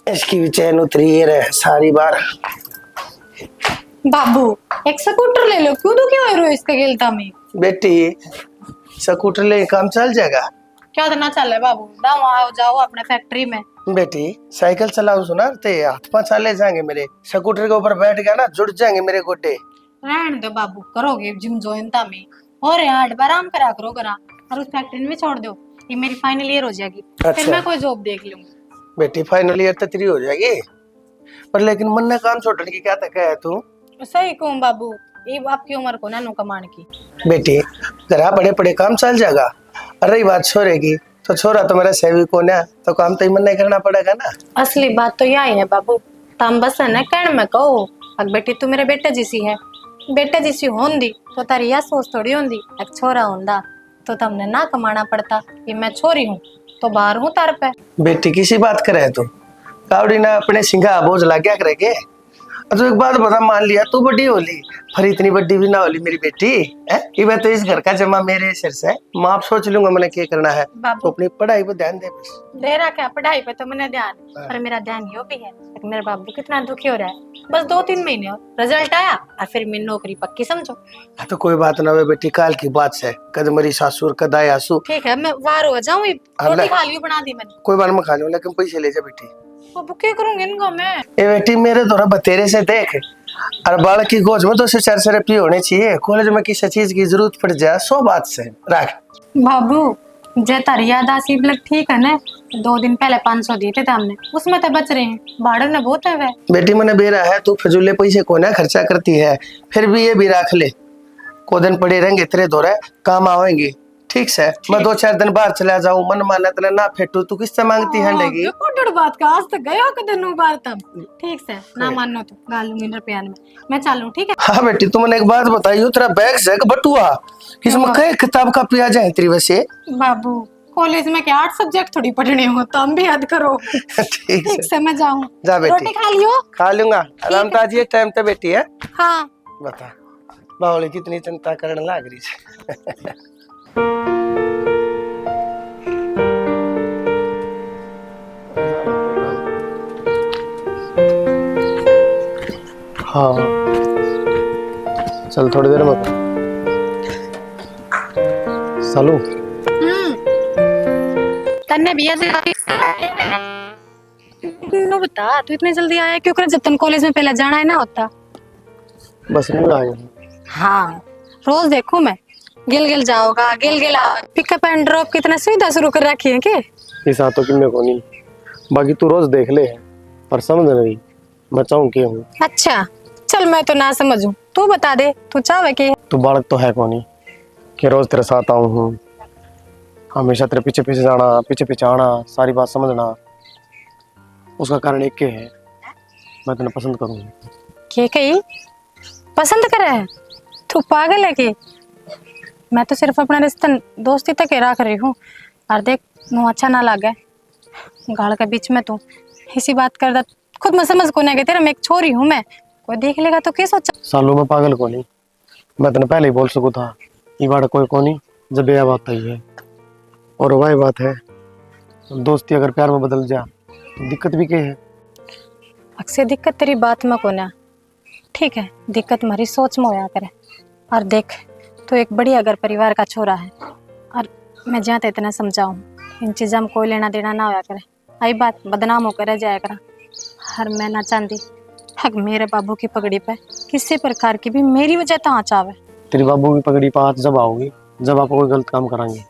इसकी भी चैन उतरी है सारी बार। बाबू एक स्कूटर ले लो, क्यों दुखी हो रहे हो इसका गिलता में? बेटी स्कूटर ले काम चल जाएगा। क्या करना चल रहा है बाबू? जाओ आओ जाओ अपने फैक्ट्री में। बेटी साइकिल चलाओ सुना ते हाथ पांव चले जाएंगे मेरे। स्कूटर के ऊपर बैठ गया ना जुड़ जाएंगे मेरे गोड्डे। रहने दो बाबू, करोगे जिम ज्वाइन में और यार आराम करा करो करा, और उस फैक्ट्री में छोड़ दो। ये मेरी फाइनल ईयर हो जाएगी, अच्छा। फिर मैं कोई जॉब देख लूंगी। बेटी फाइनल ईयर तो तेरी हो जाएगी, पर लेकिन मन ने काम छोड़ने की क्या तक है तू? सही कहूँ बाबू, ये आपकी उम्र को ना नो कमाने की। बेटी जरा बड़े बड़े काम चल जाएगा। और रही बात छोरे की, तो छोरा तो मेरा सेवी को ना, तो काम तो मन नहीं करना पड़ेगा ना। असली बात तो यही है बाबू, तम बस है ना कहने में कहो अग बेटी तू मेरे बेटे जैसी है। बेटे जैसी होंदी तो तारी यह सोच थोड़ी होंदी एक छोरा होंदा तो तुमने ना कमाना पड़ता। ये मैं छोरी हूँ तो बाहर हूँ तार पे। बेटी किसी बात करे तू कावड़ी ना अपने सिंघा बोझ ला क्या करेगे। तो एक बात बता, मान लिया तू बड़ी होली, पर इतनी बड़ी भी ना होली मेरी बेटी है। ये तो इस घर का जमा मेरे सिर से, मैं आप सोच लूंगा मैंने क्या करना है। तो अपनी पढ़ाई पर ध्यान दे बस। दे रहा क्या पढ़ाई पे तो मैंने ध्यान, पर मेरा ध्यान यो भी है कि मेरे बाबू कितना दुखी हो रहा है। बस 2-3 महीने और रिजल्ट आया और फिर मेरी नौकरी पक्की समझो। तो कोई बात ना वे बेटी, काल की बात से कद मरी सासुर कद आए आंसू। ठीक है मैं वार हो जाऊँ, रोटी खा लियो बना दी मैंने। कोई बात मैं खा लूँ, लेकिन पैसे ले जा बेटी। बाबू क्या करूंगी इनको मैं? ए बेटी मेरे थोड़ा बतेरे से देख, और बालक की गोद में 2 से 4 रुपये होने चाहिए। कॉलेज में किसी चीज की जरूरत पड़ जाए 100 बात से रख। बाबू जे तारी याद आसी ब्लक ठीक है ना, 2 दिन पहले 500 दिए थे हमने, उसमें तो बच रहे हैं, भाड़े में बहुत है। वह बेटी मैंने बेरा है तू फजूले पैसे को ना खर्चा करती है, फिर भी ये भी रख ले। को दिन पड़े रहेंगे तेरे दौरे काम आवेंगे। ठीक से मैं 2-4 दिन बाहर चला जाऊं, मन माने तेरे ना फेटू, तू किससे मांगती हंडेगी? कोटड़ बात का आज तक गया कदे नु बार तब। ठीक से ना मानो तो गाल लूंगी रुपया में, मैं चलूं ठीक है? हाँ बेटी तू मैंने एक बात बताई, तेरा बैग से बटुआ इसमें कई किताब का पिया जाए तेरी वैसे। बाबू कॉलेज में क्या 8 सब्जेक्ट थोड़ी पढ़ने हो, तो हम भी याद करो। ठीक से मैं जाऊं? जा बेटी। रोटी खा लियो? खा लूंगा, आराम ताजी टाइम पे बेटी है। हाँ बता बावली कितनी चिंता करने लाग रही है। हाँ चल थोड़ी देर में सालू तन्ने भी ऐसे नो बता, तू इतने जल्दी आया क्यों? कर जब तन कॉलेज में पहले जाना है ना होता। बस नहीं आया। हाँ रोज देखूं मैं, गिल गिल जाओगा गिल गिल पिकअप एंड ड्रॉप कितना सुविधा शुरू कर रखी है के? इस तो कि मैं को नहीं, बाकी तू रोज देख ले पर समझ नहीं मैं चाहूँ क्या हूँ। अच्छा चल मैं तो ना समझूं, तू बता दे तू चाहे कि? तू बालक तो है कौन कि रोज तेरे साथ आऊँ हूँ, हमेशा तेरे पीछे पीछे जाना पीछे पीछे आना, सारी बात समझना। उसका कारण एक है, मैं तुम्हें पसंद करूँगी। के कही पसंद करे है? तू पागल है कि? मैं तो सिर्फ अपना रिश्ता दोस्ती तक रख रही हूँ। और देख मुँह अच्छा ना लगे गाल के बीच में तू इसी बात कर दा, खुद में समझ को नहीं गया तेरा मैं एक छोरी हूँ, मैं कोई देख लेगा तो क्या सोचा? सालों में पागल को नहीं, मैं तेने पहले ही बोल सकूँ था ये बात कोई को नहीं जब यह बात आई है। और वही बात है दोस्ती अगर प्यार में बदल जा तो दिक्कत भी क्या है? अक्सर दिक्कत तेरी बात में को ना, ठीक है दिक्कत हमारी सोच में होया करे। और देख तो एक बढ़िया अगर परिवार का छोरा है, और मैं जहाँ तो इतना समझाऊँ इन चीज़ों में कोई लेना देना ना होया करे। आई बात बदनाम होकर रह जाया करा। हर मैं ना चाहती हक मेरे बाबू की पगड़ी पे किसी प्रकार की भी मेरी वजह तो आँच आवे। तेरी बाबू की पगड़ी पे हाथ जब आओगी जब आप कोई गलत काम कराएंगे।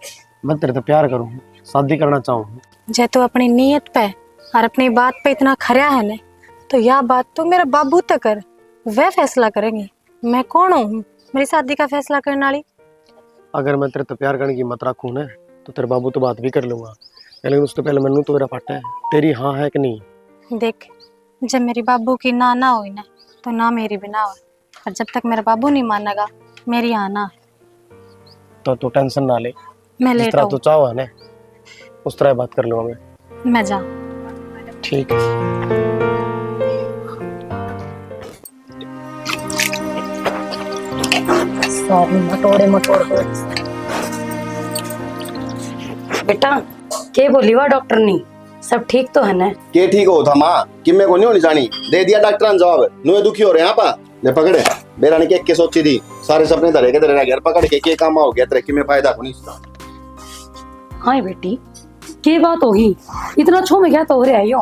मैं तेरे से प्यार करूँ, शादी करना चाहूँ। जे तू अपनी नीयत पे और अपनी बात पे इतना खरा है ना, तो यह बात तू मेरे बाबू तक कर, वह फैसला करेंगे। मैं कौन हूँ मेरी शादी का फैसला करने वाली? अगर मैं तेरे से प्यार करने की मत रखूँ ना तो तेरे बाबू तो बात भी कर लूंगा, लेकिन उससे पहले मैनू तो मेरा फटा है तेरी हाँ है कि नहीं। देख जब मेरी बाबू की ना हुई ना तो ना मेरी भी ना हो, और जब तक मेरा बाबू नहीं मानेगा मेरी हाँ ना। तो तू टेंशन ना ले, मैं जिस लेट तरह तू चाहो है ना उस तरह बात कर लूंगा मैं जा। ठीक है। सारी मटोड़े बेटा के बोली वा डॉक्टर ने? सब ठीक तो है ना? के ठीक हो था माँ कि मैं को नहीं होनी जानी दे दिया डॉक्टर ने जवाब नुए दुखी हो रहे हैं पा ले पकड़े बेरानी के सोची थी सारे सपने धरे के धरे रह गए पकड़ के काम हो गया तेरे की में फायदा को नहीं इसका। हाँ बेटी, के बात होगी इतना छो में क्या तो हो रहा है यो?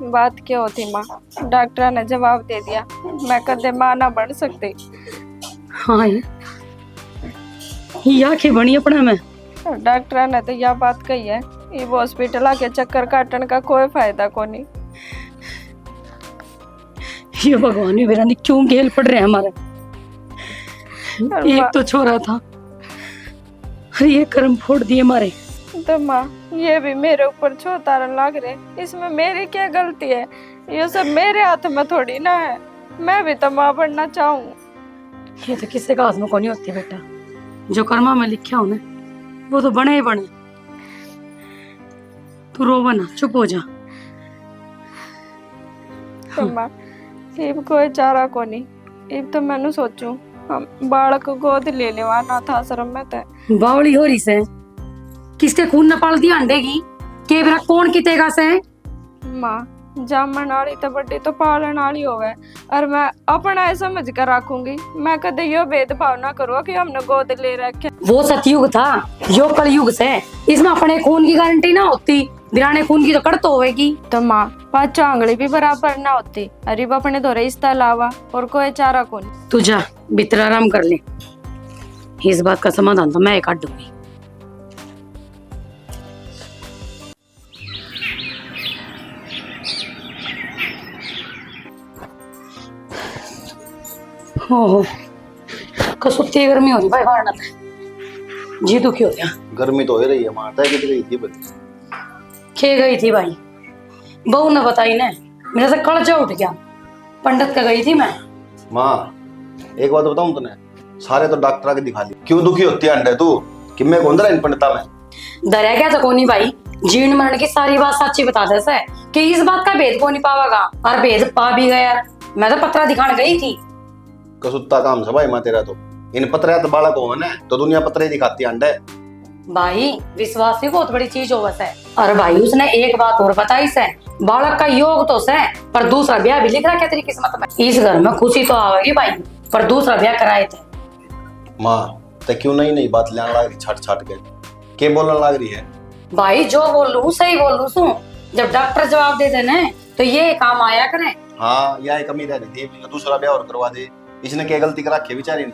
बात क्या होती माँ, डॉक्टर ने जवाब दे दिया मैं कदे माँ ना बन सकती। हाँ ये आंखें बनी अपना में। डॉक्टर ने तो यह बात कही है ये हॉस्पिटल आके चक्कर काटने का कोई फायदा को नहीं। ये भगवान ही बेरानी क्यों गेल पड़ रहे हैं हमारे। एक तो छोरा था अरे ये कर्म फोड़ दिए हमारे। तो माँ ये भी मेरे ऊपर छोतारन लग रहे, इसमें मेरी क्या गलती है? ये सब मेरे हाथ में थोड़ी ना है, मैं भी तो माँ बनना चाहूँ। ये तो किसी का हाथ में नहीं होती बेटा, जो कर्मा में लिखा हो ना वो तो बने ही बने। तू रो बना, चुप हो जा। तो माँ इब कोई चारा को नहीं, इब तो मैंने सोचू हम बालक को गोद ले लेवा अनाथ आश्रम में थे। बावली हो रही से किसके खून न पाल दिया अंडे की के बेरा कौन कितेगा से? माँ जामन वाली तो बड़ी तो पालन वाली होवे और मैं अपना ऐसा समझ कर रखूंगी, मैं कदे यो भेदभाव ना करूँ कि हमने गोद ले रखे। वो सतयुग था, यो कलयुग से इसमें अपने खून की गारंटी ना होती, बिराने खून की तो कड़त होवेगी। तो माँ पाँच आंगली भी बराबर ना होती, अरे अपने दो इसका अलावा और कोई चारा कौन। तू जा भीतर आराम कर ले, इस बात का समाधान तो मैं काट दूंगी। हो कसुत्ती गर्मी हो रही भाई बाहर ना जी दुखी हो गया। गर्मी तो हो रही है माता है कितनी थी बड़ी खे गई थी भाई, बहू ने बताई ने मेरे से कलचा उठ गया। पंडित का गई थी मैं। माँ एक बात बताऊं तुमने, सारे तो डॉक्टर आके दिखा ली क्यों दुखी होती है अंडे तू कि मैं कौन इन पंडिता में डरे क्या तो कोनी भाई, जीवन मरण की सारी बात सच्ची बता दे से कि इस बात का भेद को नहीं पावागा, और भेद पा भी गया। मैं तो पत्रा दिखाने गई थी। कसुत्ता काम से भाई माँ तेरा तो इन पत्रे तो बालक हो ना तो दुनिया पत्रे दिखाती है अंडे। भाई विश्वास भी बहुत बड़ी चीज होवस है। और भाई उसने एक बात और बताई से, बालक का योग तो से पर दूसरा ब्याह भी लिख रखा तेरी किस्मत में। इस घर में खुशी तो आवेगी भाई, पर दूसरा ब्याह कराए थे। माँ तो क्यों नहीं बात लेने लग रही छाट छाट के बोलने लग रही है? भाई जो बोल लू सही बोल लू सू, जब डॉक्टर जवाब दे देने तो ये काम आया करे। हाँ यह कमी रह रही थी, दूसरा ब्याह और करवा दे, इसने क्या गलती कर रखी बेचारी ने?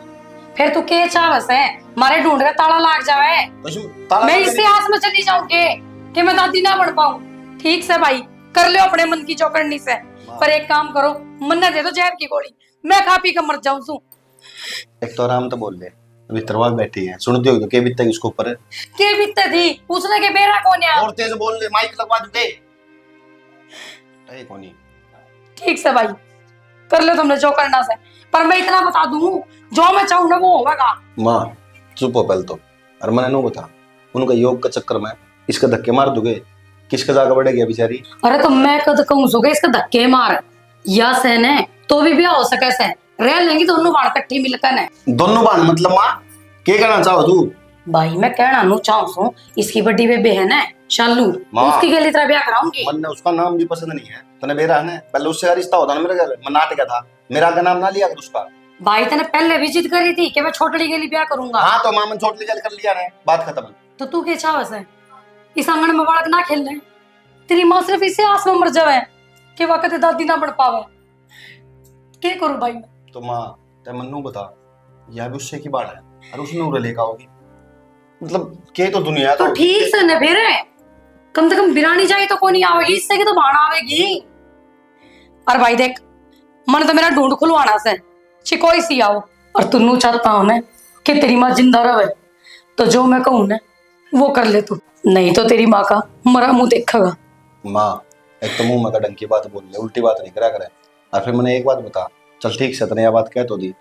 फिर तू के चावस है मारे ढूंढ का ताला लाग जावे, मैं इससे आस में चली जाऊंगी कि मैं दादी ना बन पाऊं। ठीक से भाई कर लो अपने मन की चौकड़नी से, पर एक काम करो मन्ना दे दो जहर की गोली, मैं खा पी कर मर जाऊं सू। एक तो आराम तो बोल ले, अभी तरवाल बैठी है सुनती होगी के बीतते उसके ऊपर है के बीतते थी उसने के बेरा कौन है? और तेज बोल ले, माइक लगवा दूंगे कोनी। ठीक से भाई कर लो तुमने जो करना से, पर मैं इतना बता दूं जो मैं चाहूं ना वो होगा। माँ चुप हो पहले तो, और मैंने नो बता उनका योग का चक्कर में इसका धक्के मार दोगे किसका जाकर बढ़ेगी बेचारी? अरे तो मैं कद कहूं सोगे इसका धक्के मार या सहने तो भी ब्याह हो सके से रह लेंगी दोनों बाण कट्ठी मिलकर है। दोनों बाण मतलब माँ क्या कहना चाहो तू? भाई मैं कहना नु चाहूं सो इसकी बड़ी बेबे है ना शालू, उसकी के लिए तेरा ब्याह कराऊंगी। मन ने उसका नाम भी पसंद नहीं है तने बेरा है ना, पहले उससे रिश्ता होता ना मेरे घर में नाटक था, मेरा का नाम ना लिया कर उसका। भाई तने पहले भी जिद करी थी कि मैं छोटड़ी के लिए ब्याह करूंगा। हाँ तो मामन छोटली जल कर लिया ने, बात खत्म। तो तू क्या चाहस है इस आंगन में बालक ना खेलने? तेरी माँ सिर्फ इसे आस में मर जावे कि वक्त दादी ना बढ़ पावे, क्या करूं भाई मैं? तो माँ ते मन्नू बता यह भी उससे की बात है और उसने उरे लेका होगी, मतलब के तो दुनिया तो ठीक से न फिर कम से कम बिरानी जाए तो कोई नहीं आवेगी, इससे की तो बाण आवेगी। और भाई देख मन तो मेरा ढूंढ खुलवाना से चिकोई सी आओ, और तुन्नू चाहता हूं ना कि तेरी माँ जिंदा रहे तो जो मैं कहूं ना वो कर ले तू, नहीं तो तेरी माँ का मरा मुंह देखेगा। माँ एक तो मुंह में का डंग की बात बोल ले, उल्टी बात नहीं करा करे। और फिर मैंने एक बात बता, चल ठीक से तने यह बात कह तो दी,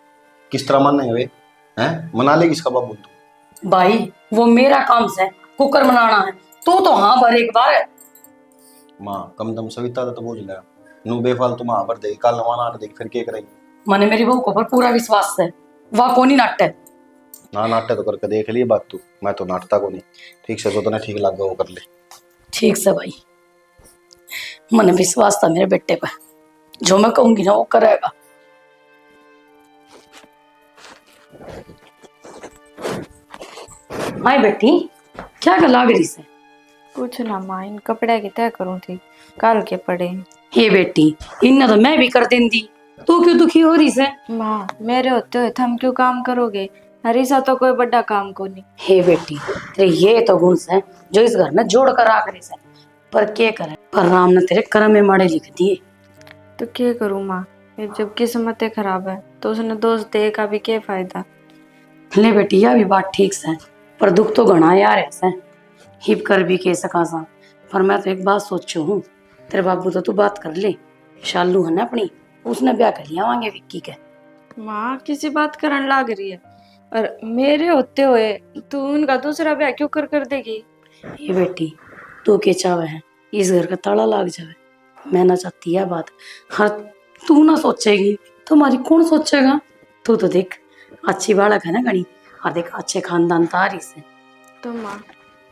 किस तरह मानना है वे हैं, मना ले किसका बाबू तू? भाई वो मेरा काम से कुकर बनाना है, तू तो हाँ भर एक बार। माँ कम दम सविता तो बोझ ले, नू बेफालतू माँ भर दे कल नवा नाट देख फिर क्या करेगी? मैंने मेरी बहू को पर पूरा विश्वास है, वह कोनी नाट्य ना नाट्य तो करके देख लिए बात तू, मैं तो नाटता को नहीं। ठीक से जो तने ठीक लग गया वो कर ले। ठीक से भाई मन विश्वास था मेरे बेटे पे, जो मैं कहूंगी ना वो करेगा। हाय बेटी, क्या कर लाग रही से? कुछ ना माँ, इन कपड़े की तय करूँ थी, कल के पड़े। हे बेटी, इन्ना तो मैं भी कर देंदी, तू क्यों दुखी हो रही से? माँ मेरे होते हुए थम क्यों काम करोगे? हरीसा तो कोई बड़ा काम को नहीं। हे बेटी, तेरे ये तो गुण है जो इस घर में जोड़ कर आकर से, पर क्या करे, पर राम ने तेरे कर्म में माड़े लिख दिए। तो क्या करूँ माँ, फिर जब किस्मतें खराब है तो उसने दोस्त दे का भी क्या फायदा। ले बेटी, यह भी बात ठीक है, पर दुख तो घना यार ऐसा हिप कर भी कह सका सा। पर मैं तो एक बात सोचू हूँ, तेरे बाबू तो तू बात कर ले, शालू है ना अपनी, उसने ब्याह कर लिया वांगे विक्की के। माँ किसी बात करन लाग रही है, और मेरे होते हुए तू उनका दूसरा ब्याह क्यों कर देगी? ये बेटी, तू के चावे है इस घर का ताला लाग जावे, मैं ना चाहती है बात। हर तू ना सोचेगी तुम्हारी कौन सोचेगा? तू तो देख अच्छी बालक है ना गणी, और देख अच्छे खानदान तारी से। तो माँ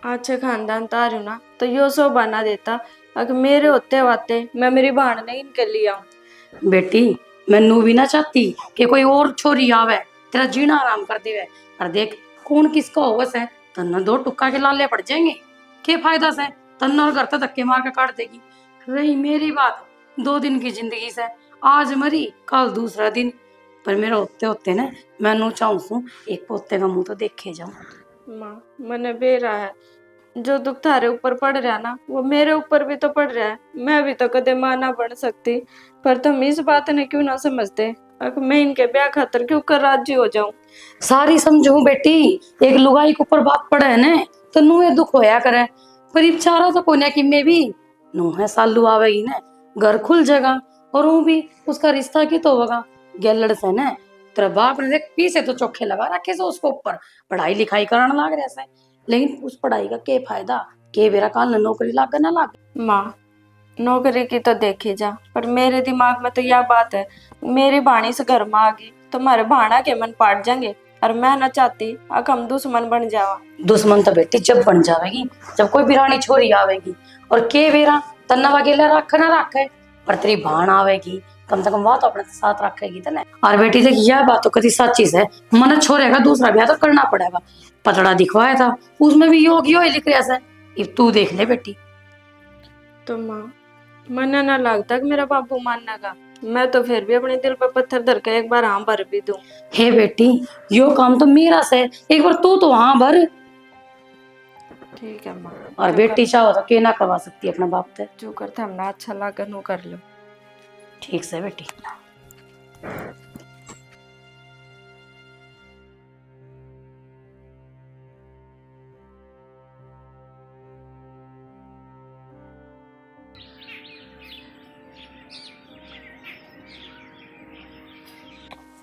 अच्छे खानदान तारू ना तो यो सो बना देता, अगर मेरे होते वाते मैं मेरी बहन ने इनके लिया। बेटी, मैनू भी ना चाहती कि कोई और छोरी आवे तेरा जीना आराम कर देवे, और देख कौन किसका होगा से, तन्ना दो टुक्का के लाले पड़ जाएंगे, के फायदा से, तन्ना और घर तो धक्के मार के काट देगी। रही मेरी बात 2 दिन की जिंदगी से, आज मरी कल दूसरा दिन, पर मेरे होते होते ना मैनू चाहूँ एक पोते का मुंह तो देखे जाऊं। माँ मने बेरा है, जो दुख थारे ऊपर पड़ रहा है ना वो मेरे ऊपर भी तो पड़ रहा है। मैं भी तो कदे माँ ना बन सकती, पर तुम इस बात ने क्यों ना समझते? अगर मैं इनके ब्याह खातर क्यों कर राजी हो जाऊं? सारी समझू बेटी, एक लुगाई के ऊपर बात पड़े है ने तो नू ये दुख होया करे, पर इच्छारा तो कोने कि मैं भी नू है सालू आवेगी ने घर खुल जाएगा, और वो भी उसका रिश्ता की तो होगा गैलड़ से ने। तेरा बाप ने देख पीछे तो चोखे लगा रखे से उसको ऊपर पढ़ाई लिखाई कराने लाग रहे से, लेकिन उस पढ़ाई का के फायदा, के बेरा काल नौकरी लाग ना लाग। माँ नौकरी की तो देखी जा, पर मेरे दिमाग में तो यह बात है, मेरी भाणी से घर में आ गई तो हमारे भाणा के मन पाट जाएंगे, और मैं ना चाहती अगर हम दुश्मन बन जावा। दुश्मन तो बेटी जब बन जावेगी जब कोई बिरानी छोरी आवेगी, और के बेरा तन्ना वगेला रख ना रखे, पर तेरी भाण आवेगी कम से कम वह तो अपने साथ रखेगी तने। और बेटी देख यह बात तो कभी सच्ची है, मन छोरे का दूसरा ब्याह तो करना पड़ेगा, पतड़ा दिखवाया था उसमें भी योग यो ही लिख रहा है, अब तू देख ले बेटी। तो माँ मन ना लगता कि मेरा बाबू मानने का, मैं तो फिर भी अपने दिल पर पत्थर धर के एक बार हाँ भर भी दूं। हे बेटी, यो काम तो मेरा से, एक बार तू तो हाँ भर। ठीक है माँ, और बेटी चाहो तो के ना करवा सकती अपना बाप से। जो करते हमने अच्छा लगा नो कर लो। ठीक से बेटी।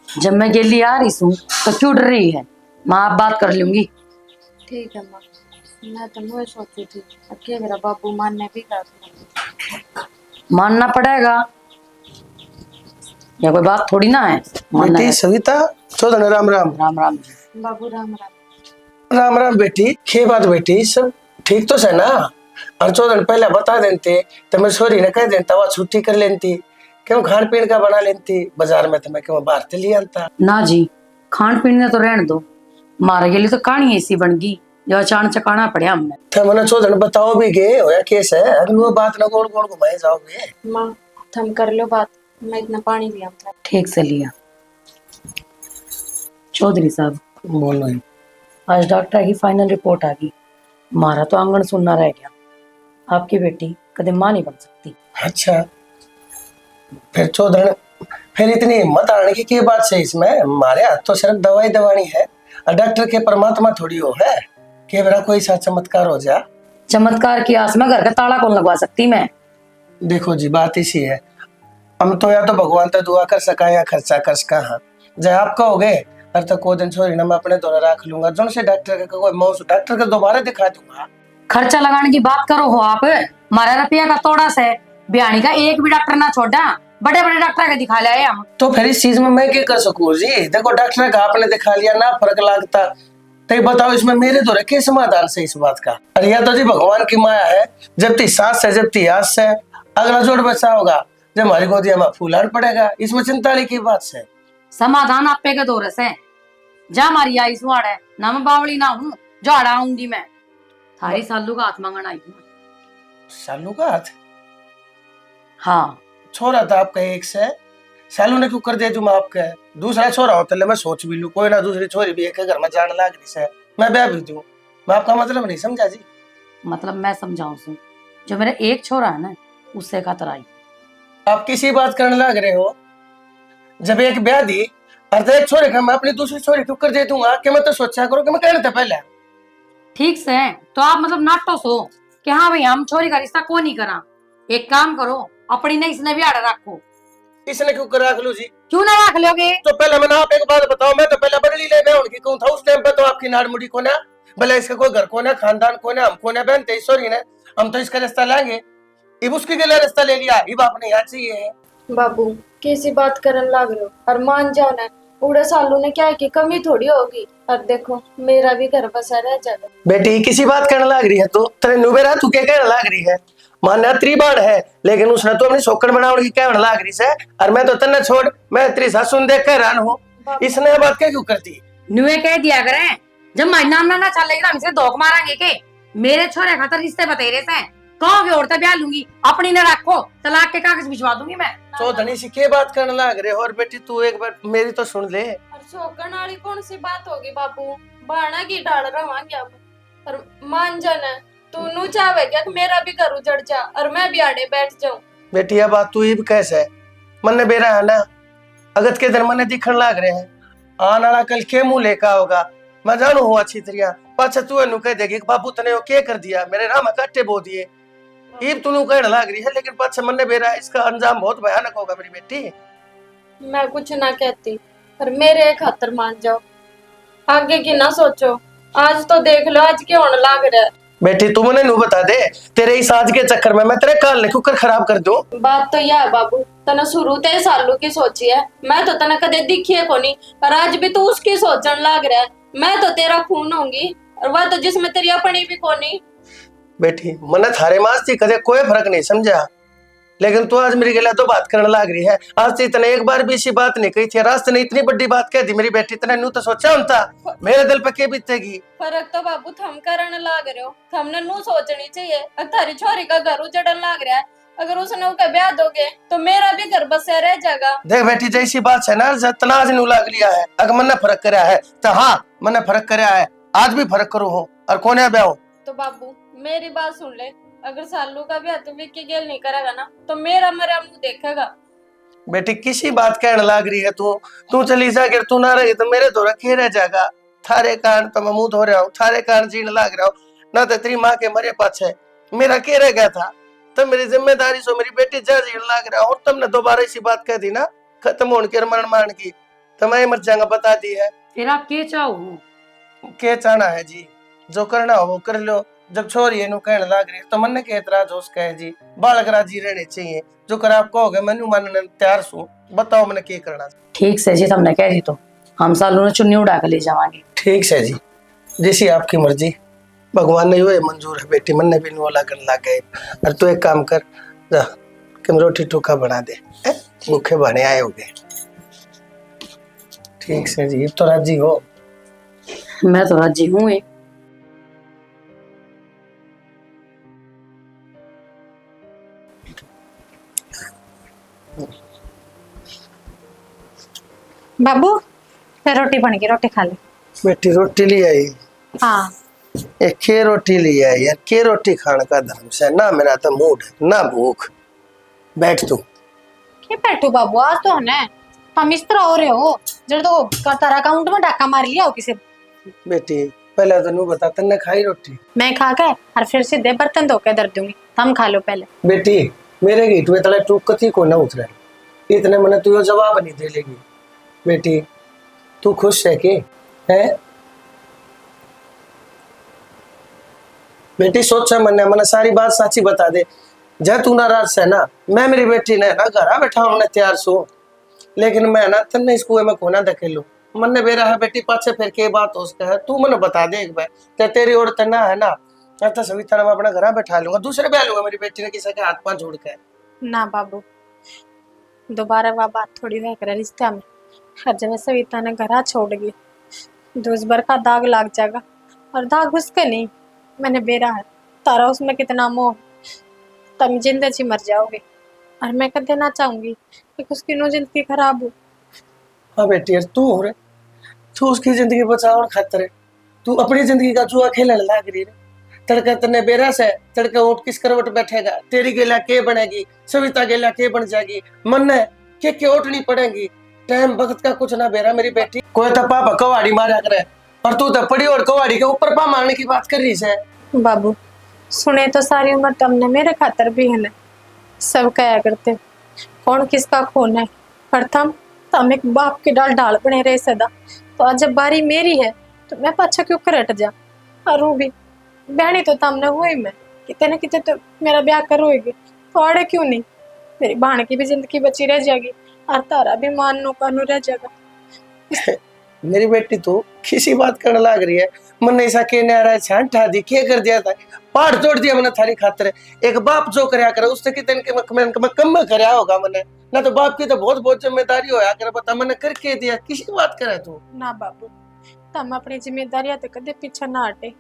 जब मैं गेली आ रही हूँ तो क्यों डर रही है? माँ आप बात कर लूंगी। ठीक है माँ, मैं तो मुझे सोची थी अब क्या मेरा बाबू मानने भी कर मानना पड़ेगा, या कोई बात थोड़ी ना है मानना बेटी है। सविता चौधन राम राम। राम राम। बाबू राम राम। राम राम बेटी, के बात बेटी सब ठीक तो है ना? और चौधन पहले बता देते तो मैं सोरी ने कह देता वह छुट्टी कर लेती, क्यों खान पीन का बना लेती, बाजार में तो मैं क्यों बाहर से ले आता। ना जी, खान पीन ने तो रहने दो, मारे के लिए तो कहानी ऐसी बन गई जो अचानक चकाना पड़े हमने। तो मैंने चौधन बताओ भी गए होया केस है, अगर वो बात ना गोल गोल घुमाए जाओगे। माँ थम कर लो बात, मैं इतना पानी लिया था। ठीक से लिया। चौधरी साहब बोलो। आज डॉक्टर की फाइनल रिपोर्ट आ गई, मारा तो आंगन सुनना रह गया, आपकी बेटी कदे मां नहीं बन सकती। अच्छा फिर चौधन, फिर इतनी हिम्मत आने की क्या बात है इसमें? हमारे हाथ तो सिर्फ दवाई दवानी है, और डॉक्टर के परमात्मा थोड़ी हो है कि मेरा कोई सा चमत्कार हो जा। चमत्कार की आस में घर का ताला कौन लगवा सकती मैं? देखो जी बात इसी है, हम तो या तो भगवान तो दुआ कर सका या खर्चा कर सका। हाँ जब आप कहोगे हर तक को दिन छोरी ना मैं अपने द्वारा रख लूंगा, जो से डॉक्टर का कोई मौस डॉक्टर का दोबारा दिखा दूंगा। खर्चा लगाने की बात करो हो आप, मारा रुपया का तोड़ा से बियानी का एक भी डॉक्टर ना छोड़ा, बड़े बड़े डॉक्टर का दिखा लिया हम। तो फिर इस चीज में मैं क्या कर सकूं जी? देखो डॉक्टर का आपने दिखा लिया ना फर्क लगता, तो बताओ इसमें मेरे द्वारा क्या समाधान से इस बात का? अरे या तो जी भगवान की माया है, जब ती सांस है जब ती आस है, अगला जोड़ बच्चा होगा जब हमारी गोदिया में फूलान पड़ेगा, इसमें चिंता वाली की बात है। समाधान आपे के दौर से जा मारी आई सुहाड़ है ना, मैं बावली ना हूँ जो आड़ा आऊंगी मैं। थारी सालू का हाथ मांगन आई हूँ। सालू का हाथ? हाँ छोरा था आपका एक से, सालू ने क्यों कर दिया तुम आपका? दूसरा छोरा होता ले मैं सोच भी लू, कोई ना दूसरी छोरी भी एक घर में जान लाग रही से, मैं ब्याह भी दूं। मैं आपका मतलब नहीं समझा जी। मतलब मैं समझाऊं सु, जो मेरा एक छोरा है ना उससे खातर आई। आप किसी बात करने लग रहे हो? जब एक ब्याह दी और तो एक छोरे का मैं अपनी दूसरी छोरी क्यों कर दे दूंगा? कि मैं तो सोचा करो कि मैं कहने था पहले। ठीक से तो आप मतलब नाटो सो कि हाँ भाई हम छोरी का रिश्ता को नहीं करा। एक काम करो, अपनी ने इसने भी आड़ा रखो। इसने क्यों कर रख लू जी? क्यों ना रख लोगे? तो पहले मैंने आप एक बात बताओ, मैं तो पहले बदली लेने उनकी कौन था उस टाइम पे, तो आपकी नाड़ मुड़ी को ना, भले इसका कोई घर को ना, खानदान को ना, हमको ना बहन तेईसोरी ने, हम तो इसका रिश्ता लेंगे। इब उसके लिए रिश्ता ले लिया, इब आपने यहाँ चाहिए। बाबू कैसी बात करन लाग रहे हो? और मान जाओ ना, उड़े सालू ने क्या की कमी थोड़ी होगी। और देखो मेरा भी घर बसा रह जाएगा। बेटी किसी बात करने लग रही है तो तेरे नुबेरा तू क्या कहने लग रही है? मान्या त्रिबाण है, लेकिन उसने तो अपनी शौकन बनाने की कहने लग रही है। और मैं तो तन्ने छोड़, मैं तेरी सासू ने देख कर हैरान हूँ, इसने बात क्या क्यों करती? नुए कह दिया करें, जब माई नाम ना चलेगा हमसे धोख मारेंगे के मेरे छोरे खातर रिश्ते बतेरे से कहोगे औरतें ब्याह लूंगी, अपनी ने रखो, तलाक के कागज भिजवा दूंगी मैं। तो धनी सी क्या बात करने लग रहे हो? और बेटी तू एक बार मेरी तो सुन ले। और शौकन वाली कौन सी बात होगी बाबू? बाणा की डाल रवांगे अब। और मान जाना, तू नू चाहे क्या कि मेरा भी घर उजड़ जा और मैं भी आड़े बैठ जाऊं? बेटी यह बात तू ही कैसे है? मन ने बेरा है ना, अगत के दिन मन दिखण लाग रहे हैं, आने वाला कल के मुंह लेका होगा मैं जानू हूँ अच्छी तरह। पाछा तू एनु कह देगी कि बाबू तने क्या कर दिया, मेरे राम कट्टे बो दिए, ईब तू कहने लाग रही है। लेकिन पाछा मन ने बेरा है, इसका अंजाम बहुत भयानक होगा मेरी बेटी। मैं कुछ ना कहती, पर मेरे खातर मान जाओ, आगे की ना सोचो। आज तो देख लो आज क्या होने लाग रहा है। बेटी तू मुझे नू बता दे, तेरे इस आज के चक्कर में मैं तेरे काल ने क्यों कर खराब कर दूं? बात तो यह है बाबू, तने शुरू ते सालू की सोची है, मैं तो तने कदे दिखी है कोनी, पर आज भी तू उसकी सोचन लाग रहा है। मैं तो तेरा खून होंगी और वह तो जिसमें तेरी अपनी भी कोनी। बेटी मन थारे मास थी कदे कोई फर्क नहीं समझा, लेकिन तू आज मेरी गला तो बात करने लग रही है। आज तो इतने एक बार भी ऐसी बात नहीं कही थी, रास्ते ने इतनी बड़ी बात कह दी मेरी बेटी, तने नू तो सोचा होता मेरे दिल पे के बीतेगी। फर्क तो बाबू थम करने लाग रहे हो, थमने नू सोचनी चाहिए। अगर थारी छोरी का घर उजड़न लाग रहा है, अगर उसने उनका ब्याह दोगे तो मेरा भी घर बसा रह जाएगा। देख बेटी जैसी बात है ना, जितना आज नू लाग लिया है, अगर मन ने फर्क कराया है तो हाँ मैंने फर्क कराया है, आज भी फर्क करूँ हूँ और कोने ब्याह हूँ। तो बाबू मेरी बात सुन ले, अगर सालू का ब्याह तू विक्की गेल नहीं करेगा ना तो मेरा मरा मुंह देखेगा। बेटी किसी बात कहने लाग रही है तू? तू चली जा, अगर तू ना रही तो मेरे दो रखे रह जाएगा। थारे कारण तो मैं मुंह धो रहा हूँ, थारे कारण जीने लाग रहा हूँ ना, तो तेरी माँ के मरे पाछे मेरा के रह गया था। तो मेरी जिम्मेदारी सो मेरी बेटी जा जीने लाग रहा, और तुमने दोबारा इसी बात कह दी ना खत्म होने की मरण मारने की, तो मैं मर जाऊंगा बता दी है। फिर आप के चाहो? क्या चाहना है जी, जो करना हो वो कर लो। जब छोरी है कहने लाग रही है तो मन के एतराज हो उसका है जी, बालक राजी रहने चाहिए, जो कर आप कहोगे मैनू मानने तैयार सू, बताओ मैंने क्या करना। ठीक से जी तुमने कह दी तो हम सालों ने चुन्नी उड़ा कर ले जावांगे। ठीक है जी, जैसी आपकी मर्जी, भगवान ने ये मंजूर है बेटी, मन ने भी नोला कर ला गए। और तू एक काम कर, जा कि रोटी टूका बना दे, भूखे बने आए हो गए। ठीक से जी, तो राजी हो? मैं तो राजी हूँ। बाबू फिर रोटी बन गई, रोटी खा ले। बेटी रोटी ले आई? हाँ एक के रोटी ले आई यार, के रोटी खाने का धर्म से ना, मेरा तो मूड ना भूख। बैठ तू। क्या बैठू बाबू, आज तो है हम इस तरह हो रहे हो जब तो तारा अकाउंट में डाका मार लिया हो किसी। बेटी पहले तो नू बता तन्ने खाई रोटी? मैं खा के और फिर सीधे बर्तन धो के दर दूंगी, हम खा लो पहले। बेटी मेरे गेट में तले टूक कथी को ना उतरे, इतने मने तू जवाब नहीं दे लेगी। बेटी तू खुश है के है? बेटी सोचा मैंने सारी बात साची बता दे। जब तू नाराज है ना, मैं मेरी बेटी ने ना घर बैठा उन्हें तैयार सो, लेकिन मैं ना तन्ने इस कुएं में कोना धकेलू। मन ने बेरा है बेटी पाछे फिर के बात हो उसका है, तू मने बता दे एक बार, ते तेरी ओर तना है ना, तो सभी तरह मैं अपना घर बैठा लूंगा, दूसरे ब्याह लूंगा मेरी बेटी ने किसी के हाथ पांव जोड़ के। ना बाबू, दोबारा वह बात थोड़ी वह करे रिश्ता में। हर जगह सविता ने घरा छोड़ गई, दूस भर का दाग लाग जाएगा। और दाग उसके नहीं, मैंने बेरा है, तारा उसमें कितना मोह, तुम जिंदगी जी मर जाओगे। और मैं कर देना चाहूंगी कि उसकी नो जिंदगी खराब हो। हाँ बेटी यार, तू हो रे, तू उसकी जिंदगी बचाओ खातर है, तू अपनी जिंदगी का जुआ खेलने लाग रही है। तड़का तने बेरा से तड़का उठ किस करवट बैठेगा, तेरी गेला के बनेगी, सविता गेला के बन जाएगी, मन के उठनी पड़ेगी। टाइम वक्त का कुछ ना बेरा मेरी बेटी। कोई तो पापा कवाड़ी मारा करे, और तू तो पड़ी और कवाड़ी के ऊपर पा मारने की बात कर रही है। बाबू सुने तो सारी उम्र तुमने मेरे खातर भी है ना, सब कहा करते कौन किसका खून है। प्रथम तुम एक बाप के डाल ढाल बने रहे सदा, तो आज जब बारी मेरी है तो मैं पाछा क्यों कर हट जा। और वो भी बहनी तो तुमने हुई, मैं कितने न कितने तो मेरा ब्याह करोगे, तो आड़े क्यों नहीं। मेरी बहन की भी जिंदगी बची रह जाएगी और तारा भी मानो कानू रह जाएगा। मेरी बेटी तू किसी बात करने लग रही है। मन ऐसा कहने आ रहा है, छान ठा दी क्या कर दिया था, पहाड़ तोड़ दिया मैंने थारी खातिर। एक बाप जो करया करे उससे कितने के कम करया होगा मैंने ना, तो बाप की तो बहुत बहुत जिम्मेदारी होया करे। बता मैंने करके दिया, किसी बात करे तू। ना बाबू, तुम अपनी जिम्मेदारियां तो कदे पीछे ना हटे।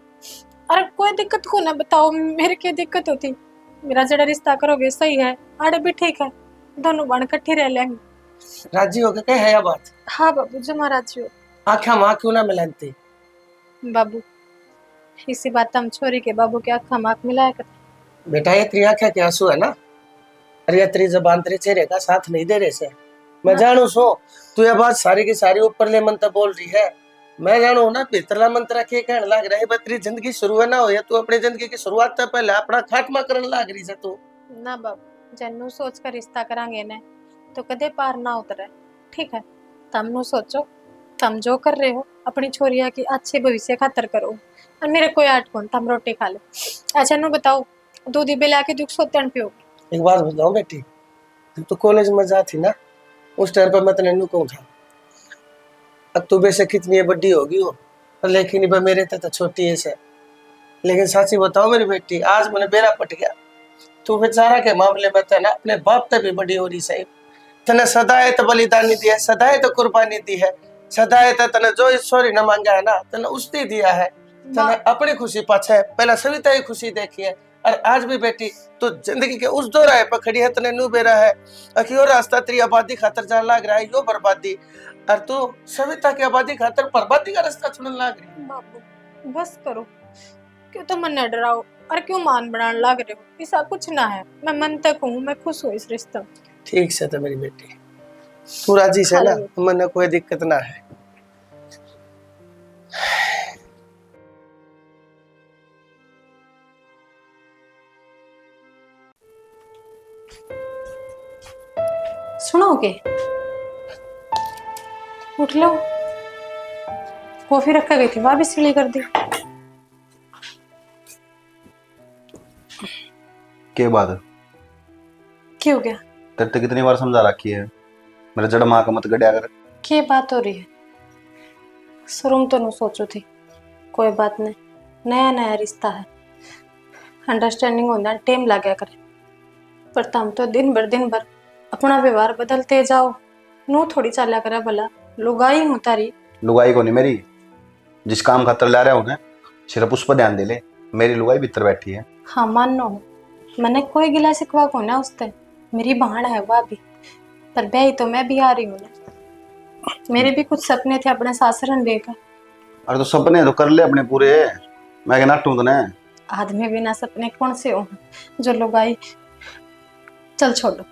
अरे कोई दिक्कत को ना बताओ, मेरे क्या दिक्कत होती। मेरा जड़ा रिश्ता करोगे सही है, आड़े भी ठीक है, दोनों बन इकट्ठे रह लेंगे। राजी हो गए है यह बात? हाँ बाबू जमा राजी हो। आख्या माँ क्यों ना मिलाती बाबू इसी बात हम छोरी के बाबू के आँखा माक मिलाया करते। बेटा, ये तेरी आंखें के आंसू है ना, अरे ये तेरी जबान तेरे चेहरे का साथ नहीं दे रहे से। मैं जानू सो तू ये बात सारी की सारी ऊपर ले मंत्र बोल रही है। मैं जानू ना भीतरला मंत्र के कहने लग रहा है, तेरी जिंदगी शुरू है ना हो, या तू अपनी जिंदगी की शुरुआत से पहले अपना खात्मा करने लग रही है तू। ना बाबू, जन्नू सोच कर रिश्ता करांगे ने तो कदे पार ना उतरे। ठीक है, तुम नु सोचो, तुम जो कर रहे हो अपनी छोरिया की अच्छे भविष्य खातर करो, और मेरे कोई आठ कौन तुम रोटी खा ले। अच्छा नु बताओ, दूध बिला के दुख सोतन पियो। एक बात बताऊं बेटी, जब तू कॉलेज में जाती ना उस टाइम पर मैं तेने नू कहूं था, अब तू बेशक कितनी बड़ी होगी हो, लेकिन वह मेरे तो छोटी है से। लेकिन साची बताओ मेरी बेटी, आज मैंने बेरा पट गया। तू बेचारा के मामले में तो ना अपने बाप तक भी बड़ी हो रही सही। तने सदाए तो बलिदानी दी है, सदाए तो कुर्बानी दी है, सदाए तो तने जो ईश्वरी न मांगा है ना तने उसने दिया है। तने अपनी खुशी पाछे पहला सविता की खुशी देखी है, और आज भी बेटी तो जिंदगी के उस दौराहे पर खड़ी है। तने नू बेरा है कि यो रास्ता तेरी आबादी खातर जान लग रहा है, यो बर्बादी, और तू सविता की आबादी खातर बर्बादी का रास्ता चुनने लग रही है। बाबू बस करो, क्यों तो मन न डराओ और क्यों मान बनाने लग रहे हो। ऐसा कुछ ना है, मैं मन तक हूँ, मैं खुश हूँ इस रिश्ते में। ठीक से तो मेरी बेटी, तू राजी से ना, मन कोई दिक्कत ना है। सुनोगे? उठ लो, कॉफी रखा गई थी वह भी सीढ़ी कर दी। के बाद क्यों गया? तेरे तो कितनी बार समझा रखी है, मेरे जड़ माँ का मत गड्या कर। क्या बात हो रही है? शुरू तो नहीं सोचो थी, कोई बात नहीं, नया नया रिश्ता है, अंडरस्टैंडिंग होना टाइम लगा करे। पर तुम तो दिन भर अपना व्यवहार बदलते जाओ, नू थोड़ी चाला करा भला। लुगाई हूँ तारी। लुगाई को नहीं मेरी, जिस काम खातर ला रहा हूँ ना सिर्फ उस पर ध्यान दे ले। मेरी लुगाई भीतर बैठी है। हाँ मानो, मैंने कोई गिला शिकवा को ना उससे, मेरी बहन है वह भी, पर ब्याही तो मैं भी आ रही हूँ ना। मेरे भी कुछ सपने थे अपने सासरन देखा। अरे तो सपने तो कर ले अपने पूरे, मैं क्या नाटू तो ना। आदमी बिना सपने कौन से हो जो लुगाई। चल छोड़ो,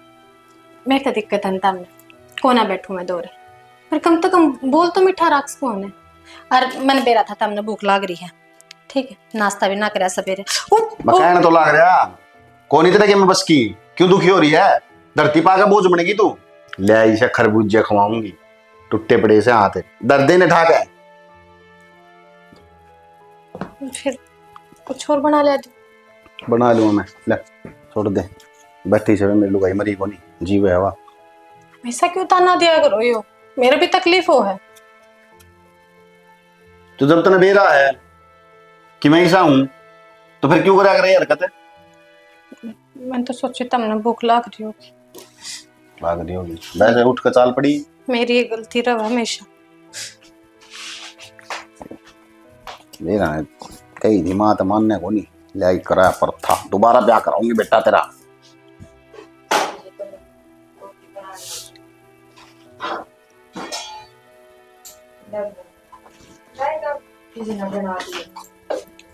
मैं क्या दिक्कत है तमने, कोना बैठू मैं दौरे, पर कम तो कम बोल तो मीठा राक्स को होने। और मैंने बेरा था तमने भूख लाग रही है, ठीक है, नाश्ता भी ना करा सवेरे। मैं कहना तो लाग रहा कौन इतना कि मैं बस की क्यों दुखी हो रही है, धरती पाकर बोझ बनेगी तू। ले इसे खरबूजे खवाऊंगी, टुट्टे पड़े से हाथ दर्द ने ठाक है। फिर कुछ और बना ले। बना लूंगा मैं, ले छोड़ दे, बैठी से मेरी लुगाई मरी को नहीं जीव है हवा। ऐसा क्यों ताना दिया करो यो, मेरे भी तकलीफ हो है। तो जब तने बेरा है कि मैं ऐसा हूं तो फिर क्यों करा कर रही हरकत है? मैं तो सोची तुमने भूख लाग रही होगी। लाग रही होगी, वैसे उठ कर चाल पड़ी। मेरी ये गलती रहा हमेशा। मेरा कई दिमाग मानने को नहीं लाई करा पर था, दोबारा ब्याह कराऊंगी बेटा तेरा।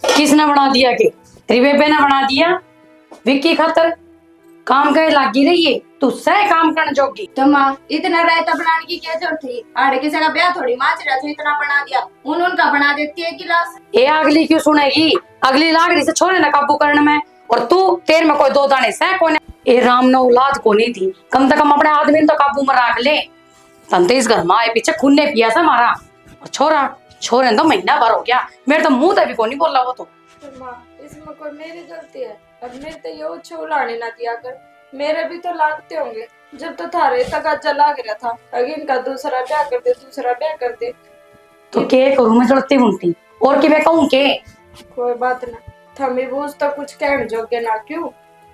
किसने बना दिया के? तेरी बेबे ने बना दिया। विक्की खातर काम करे लागी रही है, तू सह काम करने जोगी। तो माँ इतना रायता बनाने की क्या जरूरत थी? आड़े किसी का ब्याह थोड़ी माच रहा था, इतना बना दिया। उनका बना देती है गिलास। ये अगली क्यों सुनेगी? अगली लाग रही से छोरे ना काबू करने में, और तू तेरे में कोई दो दाने सह कोने। ये राम ने औलाद को नहीं थी, कम से कम अपने आदमी तो काबू में रख ले। तंते इस घर में आए पीछे खून ने पिया था मारा, और छोरा छोरे ने तो महीना भर हो गया, मेरे तो मुंह तक भी को नहीं बोला वो तो। माँ इसमें कोई मेरी गलती है? अब मेरे तो ये उच्छे उलाने ना दिया कर, मेरे भी तो लागते होंगे। जब तो थारे तगाजा लाग रहा था, अगे इनका दूसरा ब्याह कर दे। तो के करूं मैं जलती बुनती, और कि मैं कहूं के? कोई बात ना, थमी बूझ तो कुछ कहने जोगे ना क्यों,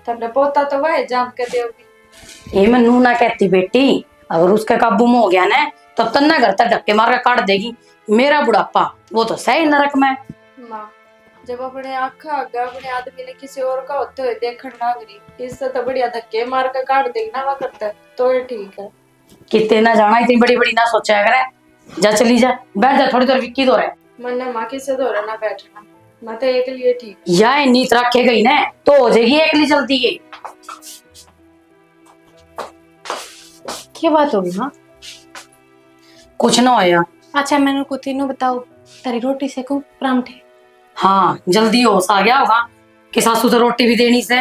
थमने पोता तो वह जाम के देगी। ये मैं नू ना कहती बेटी, अगर उसके काबू में हो गया ना तो तन्ना घर तक धक्के मार के काट देगी। मेरा बुढ़ापा वो तो सही नरक में। माँ जब अपने आखा आगा अपने आदमी ने किसी और का होते हुए देखने लग रही, इससे तो बढ़िया धक्के मार के काट देना वा करता है, तो ये ठीक है। कितने ना जाना, इतनी बड़ी बड़ी ना सोचा करे। जा चली जा, बैठ जा थोड़ी देर विक्की दो रहे। मन ने माँ किसे दो ना बैठना, मैं तो एक लिए ठीक। या नीत रखे गई ना तो हो जाएगी एकली चलती है। क्या बात होगी माँ? कुछ ना होया। अच्छा मैंने को तीनों बताओ, तेरी रोटी से को परांठे। हाँ जल्दी होश आ गया होगा कि सासू तो रोटी भी देनी से।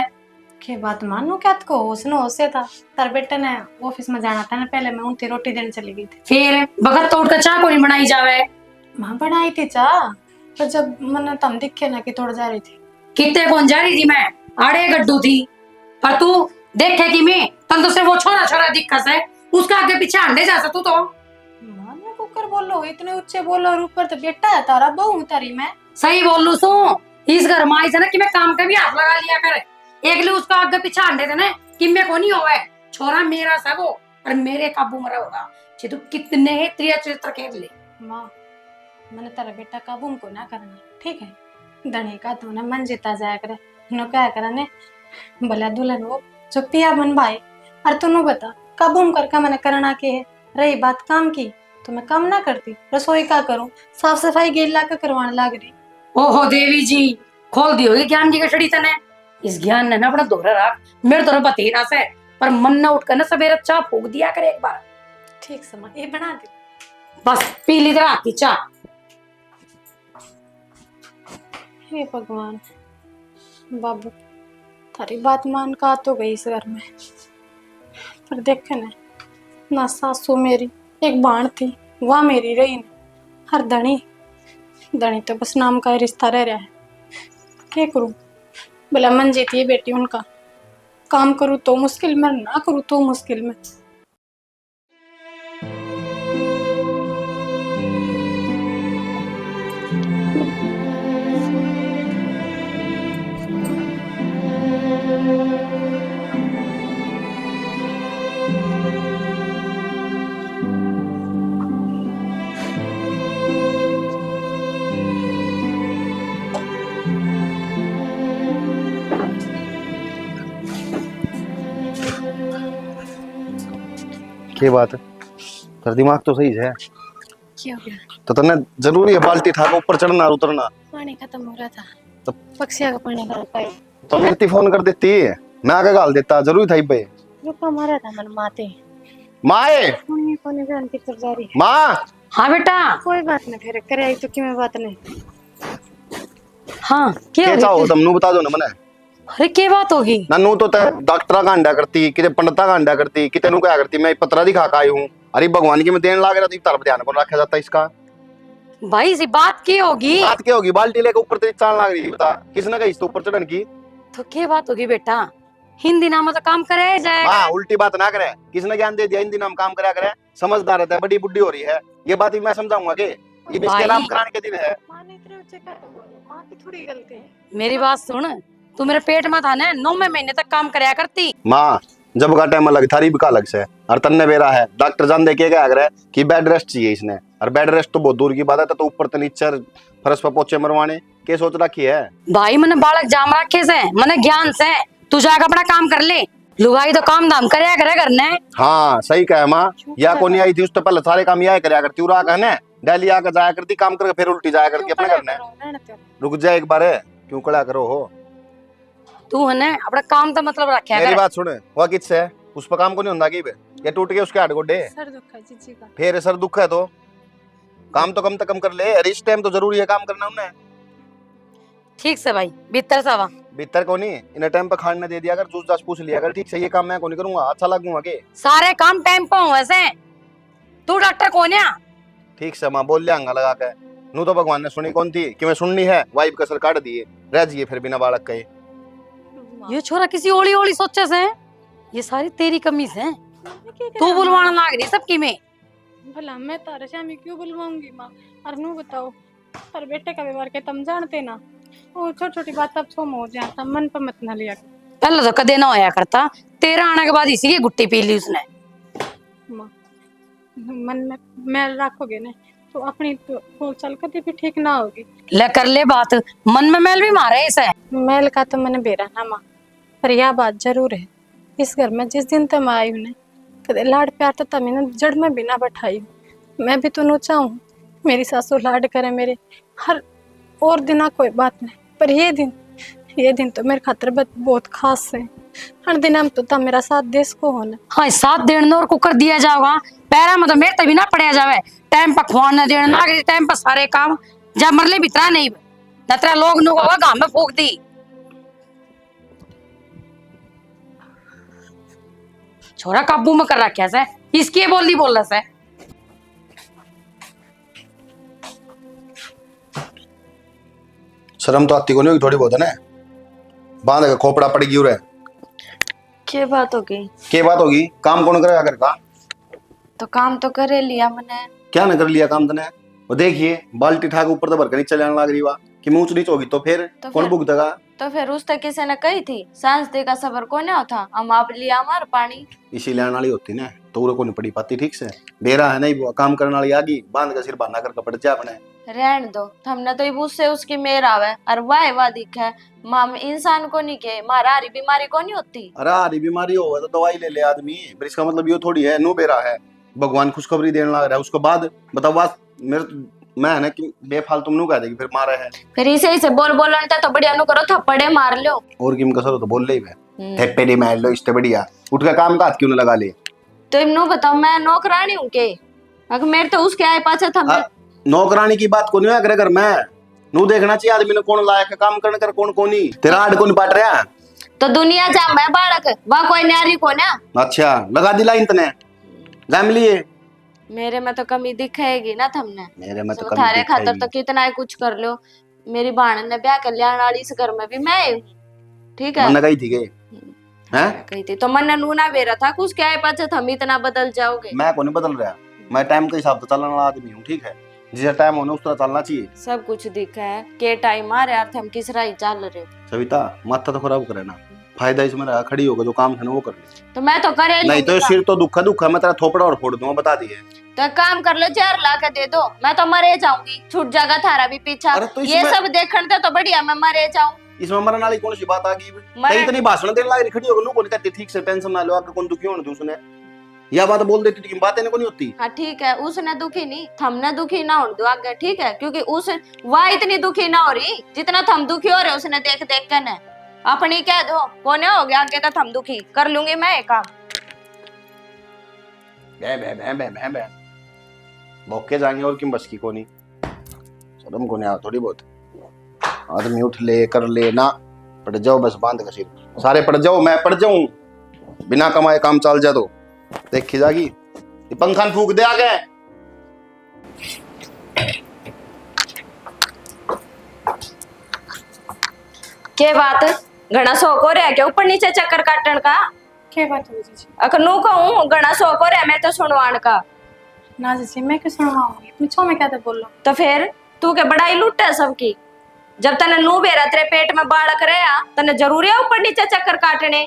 के बात मानो क्या को उसने होशे था, तार बेटे ने ऑफिस में जाना था ना, पहले मैं उनकी रोटी देने चली गई थी। फिर बगत तो उठकर चाह को नहीं बनाई जावे। माँ बनाई थी चाह, पर जब मैंने तम दिखे ना कि तोड़ जा रही थी। कितने कौन जा रही थी मैं, आड़े गड्डू थी। पर तू देखे कि मैं तन तो सिर्फ वो छोरा छोरा दिक्कत है, उसका आगे पीछे अंडे जा तू तो। माँ ने कुकर बोलो, इतने ऊंचे बोलो, और ऊपर तो बेटा है तारा, बहू तारी मैं। सही बोल लू सू, इस घर में आई से ना कि मैं काम का भी हाथ लगा लिया कर। एक लिए उसका आगे पीछे अंडे थे ना कि मैं को नहीं होवे, छोरा मेरा सा वो और मेरे काबू में होगा। जे तू कितने ही त्रिया चरित्र खेल ले। माँ मैंने तेरा बेटा काबू को ना करना, ठीक है? धनी का तो ना मन जीता जाया करे, नो क्या करा ने भला दुल्हन वो जो पिया बन भाई। और तू बता काबू करके मैंने करना की है? रही बात काम की तो मैं काम ना करती, रसोई का करूं, साफ सफाई गेला का करवाने लाग रही। ओहो देवी जी, खोल दी होगी ज्ञान की गठड़ी तने। इस ज्ञान ने ना अपना दोहरा रख, मेरे तो बतेरा से, पर मन ना उठकर ना सवेरे चाह फूक दिया करे एक बार। ठीक समा ये बना दे, बस पी ली तरह की चाह। हे भगवान, बाबू थारी बात मान का तो गई इस घर में, पर देखे ना सासू मेरी एक बाण थी, वह मेरी रही ना। हर धनी धनी तो बस नाम का रिश्ता रह रहा है। क्या करूं, भला मन जीती है बेटी उनका, काम करूं तो मुश्किल में, ना करूं तो मुश्किल में। क्या बात है, तेरा दिमाग तो सही है। क्या हो गया? तो तने जरूरी है बाल्टी था ऊपर चढ़ना और उतरना? पानी खत्म हो रहा था तो पक्षिया का पानी खत्म पाई, तो मेरी फोन कर देती है, मैं आगे गाल देता, जरूरी था इब्बे। रुका मारा था मन माते माए कोने जानती कर जा रही। माँ। हाँ बेटा। कोई बात नहीं, फिर करे आई तो क्यों मैं बात नहीं। हाँ क्या क्या चाहो तुम बता दो ना मने। अरे क्या बात होगी? नन्नू तो डॉक्टरा का अंडा करती, किते पंडिता का अंडा करती, किते नु क्या करती। मैं पतरा दिखा के आई हूँ, अरे भगवान की मैं देने लाग रहा, तो तरफ ध्यान कौन रखा जाता इसका? भाई इसी बात की होगी। बात क्या होगी, बाल्टी लेकर ऊपर तेरी चाल लाग रही, बता किसने कही इसको ऊपर चढ़न की? तो क्या बात होगी बेटा, हिंदी नाम तो काम करे जाएगा। हाँ उल्टी बात ना करे, किसने ज्ञान दे दिया हिंदी नाम काम करा करे? समझदार रहता है, बड़ी बुढ़ी हो रही है, ये बात भी मैं समझाऊंगा कि ये इसके नाम कराने के दिन है। मां ने इतने ऊंचे का तो बोलो, मां की थोड़ी गलती है। मेरी बात सुन, तू मेरे पेट में था ना 9वें महीने तक काम करया करती। माँ जब का टाइम अलग थारी भी का अलग से और तन्ने बेरा है डॉक्टर जान देखे क्या करे कि बेड रेस्ट चाहिए इसने, और बेड रेस्ट तो बहुत दूर की बात है, तो ऊपर तो नीचे फर्श पर पोछे मरवाने के सोच रखी है। भाई मैंने बालक जाम रखे से, मैंने ज्ञान से, तू जाकर अपना काम कर ले। लुगाई तो काम धाम करया करे करने। हाँ सही कहे माँ, या को नहीं आई थी उससे पहले सारे काम यह करया करती, उरा कहने डेली आकर जाया करती काम करके फिर उल्टी जाया करती अपने करने। रुक जाए एक बार, क्यों कड़ा करो हो तू है ना अपना काम तो मतलब रखा मेरी कर। बात सुन, वह किससे है उस पर काम को नहीं होता की ये टूट गए उसके 8 गोडे सर दुख है जीजी का। फिर सर दुख है तो काम तो कम से कम कर ले, अरे इस टाइम तो जरूरी है काम करना उन्हें। ठीक से भाई भीतर सावा भीतर को नहीं इन्हें टाइम पर खाने दे दिया अगर जूस जास पूछ लिया अगर ठीक से, ये काम मैं को नहीं करूंगा, अच्छा लगूंगा के सारे काम टाइम पे हो वैसे। तू डॉक्टर कौन है? ठीक से माँ बोल लिया लगा के, नू तो भगवान ने सुनी कौन थी कि मैं सुननी है, वाइफ का सर काट दिए रह जाइए फिर बिना बालक कहे। ये छोरा किसी ओली ओली सोचे से, ये सारी तेरी कमी से। तू बुलवाना लाग रही सबकी में। भला मैं तारे से मैं क्यों बुलवाऊंगी माँ? और नू बताओ, पर बेटे का व्यवहार के तुम जानते ना, वो छोटी छोटी बात अब छो हो जाता, मन पर मत ना लिया कर। पहले तो कदे ना होया करता, तेरा आने के बाद इसी की गुट्टी पी ली उसने। माँ मन में मैल रखोगे ना तो अपनी तो बोल चाल कभी भी ठीक ना होगी। ले कर ले बात, मन में मैल भी मारे इसे। मैल का तो मैंने बेरा ना माँ, पर यह बात जरूर है, इस घर में जिस दिन तक आई हूँ ना कदे लाड प्यार तो तभी ना जड़ में बिना बैठाई हूँ। मैं भी तो नू चाहूँ मेरी सासू लाड करे मेरे हर और दिन कोई बात नहीं, पर ये दिन तो मेरे खातर बहुत खास है। हर दिन हम तो ता मेरा साथ देश को होना। हाँ साथ देने और कुकर दिया जाओगा पैरा में तो मेरे तभी ना पड़े जावे। टाइम पर खुआना देना ना, टाइम पर सारे काम जब मरले बितरा नहीं नतरा लोग नु होगा गांव में फूक दी। छोरा काबू में कर रखा से, इसकी बोली बोल रहा से। शर्म तो आती को नहीं होगी थोड़ी बहुत है ना, बांध के खोपड़ा पड़ गई उरे क्या बात हो गई? के बात होगी, काम कौन करेगा घर का? तो काम तो करे लिया मैंने। क्या न कर लिया काम तने? वो देखिए बाल्टी ठाक ऊपर तो भर के नीचे जाने लग रही वा कि मुंह नीच होगी तो फिर कौन भुगतेगा? तो फिर उस तक किसी ने कही थी सांस दे का सबर को ना था, हम आप लिया हमार पानी इसी लेने वाली होती ना तो उरे को नहीं पड़ी पाती ठीक से, बेरा है नहीं काम करने वाली आगी बांध के सिर बांधा करके पड़ जा अपने। रहन दो, हमने तो इब उससे उसकी मेर आवे और वाह दिखे माम इंसान को नहीं के मारा हरी बीमारी को नहीं होती। अरे हरी बीमारी हो तो दवाई ले ले आदमी, पर इसका मतलब ये थोड़ी है नू बेरा है भगवान खुशखबरी देने लग रहा है, उसके बाद बताओ बात मेरे मैं है ना कि बेफालतू नू कह देगी फिर मारा है, फिर इसे से बोलने तो बढ़िया नु करो थप्पड़े मार लो और किम कसर हो तो बोल ले थप्पे दे मार लो इससे बढ़िया उठ का काम का हाथ क्यों न लगा ले। तो इमनु बताओ मैं नौकरानी हूँ के? अगर मेरे तो उसके आए पाछा था नौकरानी की बात को नहीं करे कर, मैं नू देखना चाहिए आदमी ने कौन लायक काम करने कर कौन कोनी, तेरा आड़ को नहीं पाट रहा तो दुनिया जा मैं बालक वहां कोई न्यारी को ना। अच्छा लगा दिला इतने जाम लिए मेरे में तो कमी दिखेगी ना थमने, मेरे में तो तो थारे खातर तो कितना ही कुछ कर लो। मेरी बहन ने ब्याह कल्याण वाली इस घर में भी मैं हूँ, ठीक है मन गई थी गए हैं कही थी तो मन नूना बेरा था कुछ क्या पाछे हम इतना बदल जाओगे। मैं को नहीं बदल रहा, मैं टाइम के हिसाब से चलने वाला आदमी हूँ ठीक है, जिसे टाइम होना उस तरह चलना चाहिए। सब कुछ दिखा है के टाइम आ रहे थे हम किस राह चल रहे हो। सविता माथा तो खराब करे ना, फायदा इसमें रहा खड़ी होगा जो काम है ना वो कर ले, तो मैं तो करे नहीं तो सिर तो दुखा दुखा मैं तेरा थोपड़ा और फोड़ दूंगा बता दिए। तो काम कर लो 4 लाख दे दो मैं तो मरे जाऊंगी, छूट जाएगा थारा भी पीछा। अरे तो ये सब देखने थे तो बढ़िया मैं मरे जाऊं। इसमें मरने वाली कौन सी बात आ गई? इतनी भाषण देने लगी खड़ी होगी लोगों ने कहते ठीक से टेंशन ना लो आके कौन दुखी होने दूसरे यह बात बोल देती थी बातें को नहीं होती। हाँ ठीक है उसने दुखी नहीं हमने दुखी ना हो दो आगे ठीक है, क्योंकि उस वह इतनी दुखी ना हो रही जितना थम दुखी हो रहे उसने देख देख कर न अपनी कह दो कोने हो गया आगे तो थम दुखी कर लूंगी मैं एक काम। भौके जाएंगे और किम बस की कोनी शर्म को नहीं आ थोड़ी बहुत, आदमी उठ ले कर ले ना पड़ जाओ बस बांध का सिर सारे पड़ जाओ मैं पड़ जाऊं बिना कमाए काम चल जा तो देखी जागी ये पंखा फूक दे आगे। के बात घना शौक हो रहा है क्या ऊपर नीचे चक्कर काटन का? क्या बात हो जीजी? अगर नू कहूँ घना शौक हो रहा है मैं तो सुनवान का ना जीजी मैं क्यों सुनवाऊंगी, पूछो मैं क्या तो बोल रहा हूँ। तो फिर तू के बड़ाई लुट है सबकी। जब तने नू बेरा तेरे पेट में बालक रहा तने जरूरी है ऊपर नीचे चक्कर काटने।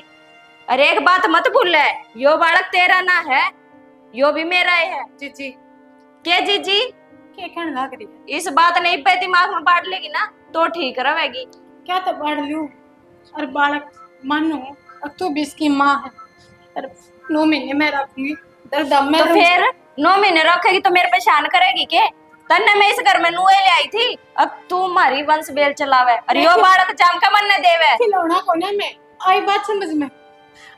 अरे एक बात मत भूल, यो बालक तेरा ना है, यो भी मेरा ही है। जीजी क्या जीजी? क्या कहने लग रही है? इस बात नहीं पे दिमाग में बांट लेगी ना तो ठीक रहेगी। क्या तो बढ़ लूं और बालक मानो अब तू भी इसकी माँ है और 9 महीने में रखूंगी दर्द अब मैं तो फिर 9 महीने रखेगी तो मेरे पे शान करेगी के? तन्ने मैं इस घर में नुए ले आई थी, अब तू मारी वंश बेल चलावे और यो बालक जाम का मन न देवे। खिलौना कोने में आई बात समझ में।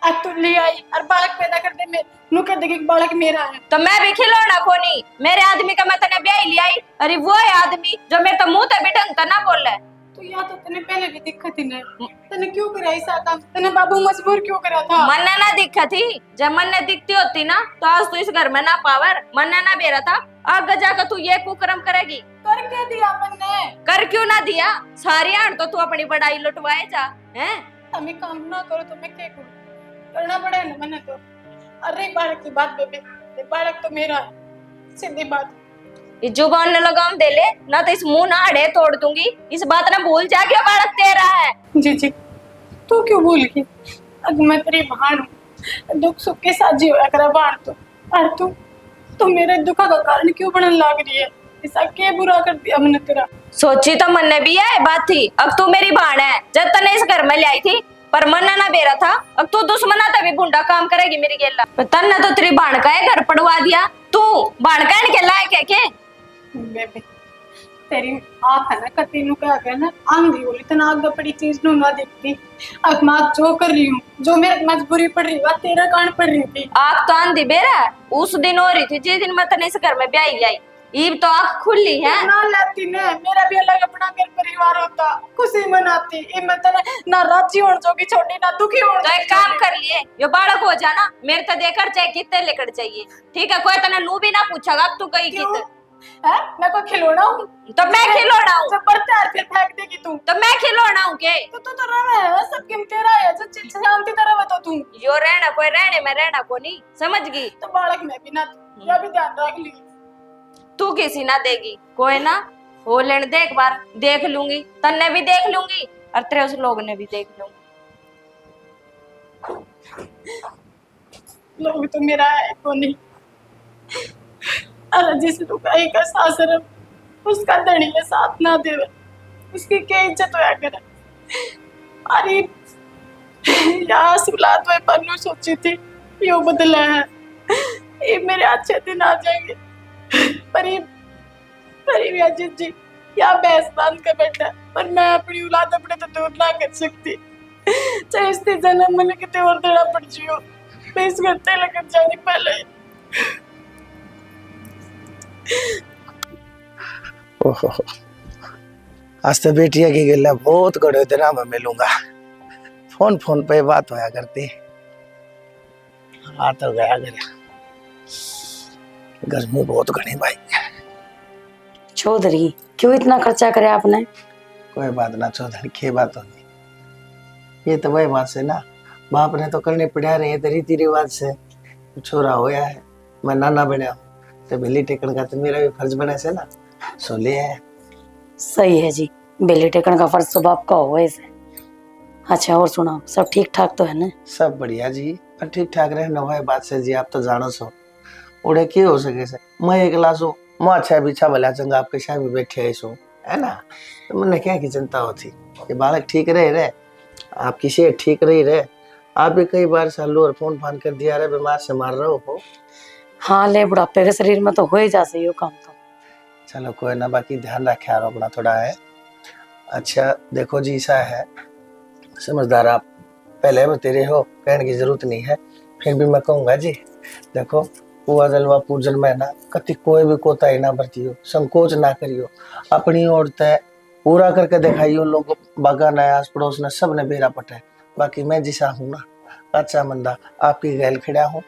अब तू ले आई और बालक पैदा कर दे, मैं नु कर देगी बालक मेरा है। तो मैं भी खिलौना कोनी, मेरे आदमी का मैं तने ब्याह ले आई। अरे वो है आदमी जो मेरे तो मुंह ते भी ढंग ता ना बोले। तो या तो तने पहले भी दिक्कत ही नहीं, तने क्यों करा ऐसा काम? तने बाबू मजबूर क्यों करा था? मन ना दिखा थी, जब मन ने दिखती होती ना तो आज तू इस घर में ना पावर। मन ना बेरा था, आगे जाकर तू ये कुकर्म करेगी। कर क्या दिया मन ने? कर क्यों ना दिया? सारी आड़ तो तू अपनी बड़ाई लुटवाए जा हैं। हमें काम ना करो तो मैं क्या करूं? करना पड़े ना मैंने तो। अरे बालक की बात बेबे, ये बालक तो मेरा है, सीधी बात। ये जुबान न लगाम दे ले ना तो इस मुंह ना अड़े तोड़ दूंगी। इस बात ना भूल जा कि बालक तेरा है। जी जी तू क्यों भूल गई? अब मैं तेरी बहन हूँ, दुख सुख के साथ जीवा करा बहन तो। और तू मेरे दुख का कारण क्यों बनने लग रही है? ऐसा क्या बुरा कर दिया मैंने तेरा? सोची तो मन ने भी है बात थी, अब तू मेरी बहन है। जब तने इस घर में ले आई थी पर मन ना बेरा था, अब तू दुश्मना तभी बुंडा काम करेगी मेरी गेला। पर तन्ने तो तेरी बहन का है घर पड़वा दिया, तू बहन का इनके लायक है के? बेबे तेरी आँख है ना कती नु क्या गया ना आंधी बोली तना आग पड़ी चीज नु ना देखती। अब मैं जो कर रही हूँ, जो मेरे मजबूरी पड़ रही है तेरा कारण पड़ रही थी। आँख तो आंधी बेरा उस दिन हो रही थी जिस दिन मैं तने इस घर में ब्याही आई। ईब तो आँख खुली है ना लाती ने, मेरा भी अलग अपना घर परिवार होता, खुशी मनाती। ये मैं तने ना राजी होने जोगी छोड़ी ना दुखी होने तो एक काम कर लिए, यो बालक हो जाना मेरे तो देकर चाहे कितने लेकर चाहिए, ठीक है? कोई तने नू भी ना पूछेगा तू कहीं कितने है। मैं कोई खिलौना हूँ? तो मैं खिलौना हूँ? जब बढ़ता है फिर फेंक देगी तू। तो मैं खिलौना हूँ के? तो रवा है सब किम तेरा है जो शांति तरह बता तू। यो रहना कोई रहने में रहना को नहीं, समझ गई? तो बालक में भी ना या भी ध्यान रख ली। तू किसी ना देगी कोई ना, हो लेने दे एक बार, देख लूंगी। तन्ने भी देख लूंगी और तेरे उस लोग ने भी देख लूंगी। लोग तो मेरा है को नहीं। अरे जिस लुगाई का सासर उसका धड़िया साथ ना देवे उसकी क्या इज्जत होया करे? अरे यार सुलात में पन्नू सोची थी यो बदला है, ये मेरे अच्छे दिन आ जाएंगे। पर ये अजीत जी या बहस बांध कर बैठा, पर मैं अपनी औलाद अपने तो दूर ना कर सकती। चाहे इससे जन्म मैंने कितने और दड़ा पड़ जियो, मैं इस घंटे लगन जाने पहले। ओहो, आज तो बेटिया की गला बहुत गड़े दिन मैं मिलूंगा। फोन पे बात होया करती। आ तो गया घर, गर्मी बहुत घनी भाई। चौधरी क्यों इतना खर्चा करे आपने? कोई बात ना चौधरी, की बात होगी। ये तो वही बात से ना, बाप ने तो करने पड़ा रहे तो रीति रिवाज से। छोरा होया है, मैं नाना बनया हूँ तो बेली टेकन का तो मेरा भी फर्ज बने से ना, सो ले है। सही है जी, बेली टेकन का फर्ज तो बाप का हो वैसे। अच्छा और सुनाओ, सब ठीक ठाक तो है ना? सब बढ़िया जी, पर ठीक ठाक रहे न भाई बात से जी। आप तो जानो सो उड़े की हो सके से, मैं एक लासो मैं अच्छा बिछा भला चंगा आपके साथ भी बैठे है सो, है ना? तो मैंने क्या की चिंता होती, ये बालक ठीक रहे आपकी सेहत ठीक रही रहे। आप भी कई बार सालू और फोन कर दिया रहे, बीमार से मार रहे हो। हाँ ले बुढ़ापे के शरीर में तो हो ही जा सही हो काम तो। चलो कोई ना, बाकी ध्यान रखे यार अपना थोड़ा है। अच्छा देखो जी, ऐसा है समझदार आप पहले में तेरे हो, कहने की जरूरत नहीं है, फिर भी मैं कहूँगा जी। देखो पुआ जलवा पूजन में ना कति कोई भी कोताही ना बरतियो, संकोच ना करियो, अपनी ओर तय पूरा करके दिखाइयो। लोग बागान है, आस पड़ोस ने सब ने बेरा पटे। बाकी मैं जिसा हूँ ना, अच्छा मंदा आपकी गैल खड़ा हूँ,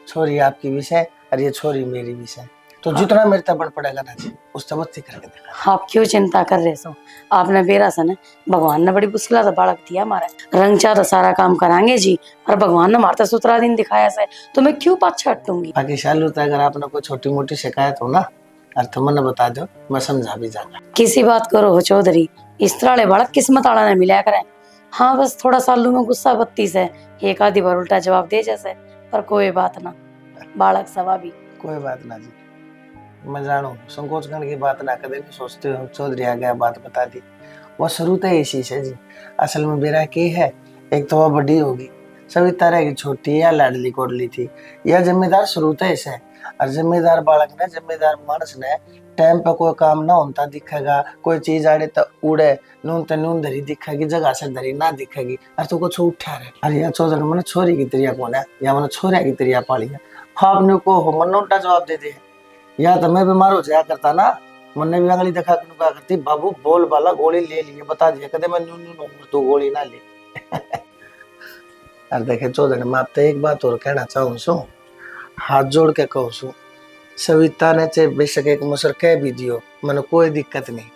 छोरी आपकी विषय और ये छोरी मेरी विषय, तो जितना मेरे तक बन पड़ेगा ना जी उस तबत्ती करके देखा। आप क्यों चिंता कर रहे सो? आपने बेरा सन है, भगवान ने बड़ी मुश्किल से बालक दिया हमारा, रंग चाह तो सारा काम कराएंगे जी, और भगवान ने हमारा सुतरा दिन दिखाया से, तो मैं क्यों पाछा हटूंगी? बाकी शालू तो अगर आपने कोई छोटी मोटी शिकायत हो ना और तुम ने बता दो, मैं समझा भी जाऊंगा। किसी बात करो हो चौधरी, इस तरह वाले बालक किस्मत वाला ने मिला करे। हाँ बस थोड़ा सालू में गुस्सा बत्ती से एक आधी बार उल्टा जवाब दे जैसे, पर कोई बात ना, बालक स्वाभाविक। कोई बात ना जी, मैं जानू संकोच करने की बात ना कदे भी सोचते हो। चौधरी आ गया बात बता दी, वो शुरू तो इसी से जी। असल में मेरा के है, एक तो वह बड़ी होगी, सविता रहेगी छोटी, या लाडली कोडली थी, या जिम्मेदार शुरू तो ऐसे है। और जिम्मेदार बालक ने, जिम्मेदार मानस ने टाइम पे कोई काम ना होता दिखेगा, कोई चीज आड़े तो उड़े, नून ते नून धरी दिखेगी, जगह से धरी ना दिखेगी, और तू कुछ उठा रहे। अरे यार चौधरी मैंने छोरी की तरिया कौन है, या मैंने छोरिया की तरिया पाली है। आपने को हो मन उल्टा जवाब दे दे, या तो मैं बीमार हो जाया करता ना, मैंने भी अगली देखा कहा करती बाबू बोल वाला गोली ले लिए बता दिया कदे मैं नून नून तू गोली ना ले। और देखे चौधरी मैं आप तो एक बात और कहना चाहूँ सो, हाथ जोड़ के कहूँ सो, सविता ने चाहे बेशक एक मुसर कह भी दियो, मैंने कोई दिक्कत नहीं,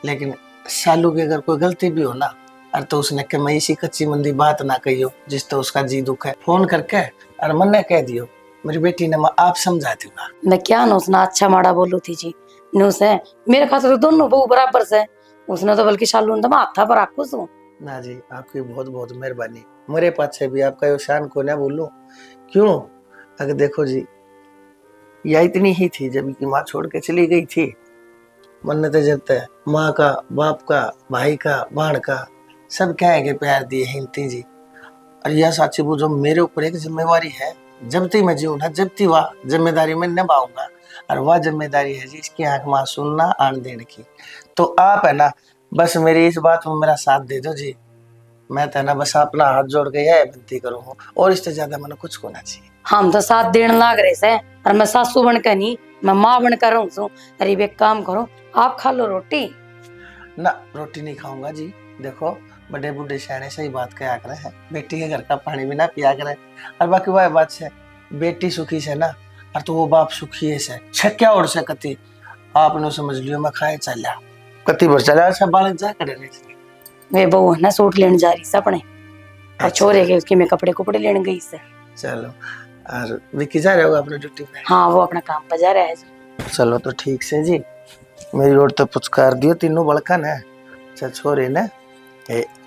लेकिन सालू की अगर कोई गलती भी हो ना, और तो उसने कह मैं इसी कच्ची मंदी बात ना कहियो जिस तो उसका जी दुख है, फोन करके और मन ने कह दियो मेरी बेटी ने, मैं आप समझाती हूँ। मैं क्या ना उसने अच्छा माड़ा बोलू थी जी, नु से मेरे खातिर तो दोनों बहु बराबर से, उसने तो बल्कि शालू ने हाथा पर आखू सू। ना जी आपकी बहुत बहुत मेहरबानी, मेरे पास से भी आपका यो शान को ना बोलूं क्यों। अगर देखो जी या इतनी ही थी जब की माँ छोड़ के चली गई थी, मन तो जब तक माँ का, बाप का, भाई का, बहन का सब कह के प्यार दिए हिंती जी। और यह साची वो जो मेरे ऊपर एक जिम्मेवारी है, जब तक मैं जीऊँ ना जब तक वह जिम्मेदारी मैं निभाऊंगा, और वह जिम्मेदारी है जी इसकी आंख मां सुनना आन देने की। तो आप है ना बस मेरी इस बात में मेरा साथ दे दो जी, मैं तो ना बस अपना हाथ जोड़ के यह विनती करूँ, और इससे ज्यादा मैंने कुछ होना चाहिए। हम तो साथ देने लाग रहे से, और मैं सासू बन कर नहीं, मैं माँ बन कर रहूं सू। अरे एक काम करो, आप खा लो रोटी। ना रोटी नहीं खाऊंगा जी, देखो बड़े बूढ़े सियाने सही बात कहा करे हैं, बेटी के घर का पानी भी ना पिया करे। और बाकी वह बात से बेटी सुखी से ना, और तो वो बाप सुखी है से छक्या और से कति आपने समझ लियो मैं खाए चला कति भर चला सब बालक जा करे वे बहू है ना सूट लेने जा रही से अपने, और छोरे के उसके मैं कपड़े कुपड़े लेने गई से। चलो और विकी जा रहे होगा अपने ड्यूटी पे? हाँ वो अपना काम पर जा रहा है। चलो तो ठीक से जी, मेरी ओर तो पुचकार दियो तीनों बड़कन है। अच्छा छोरे ने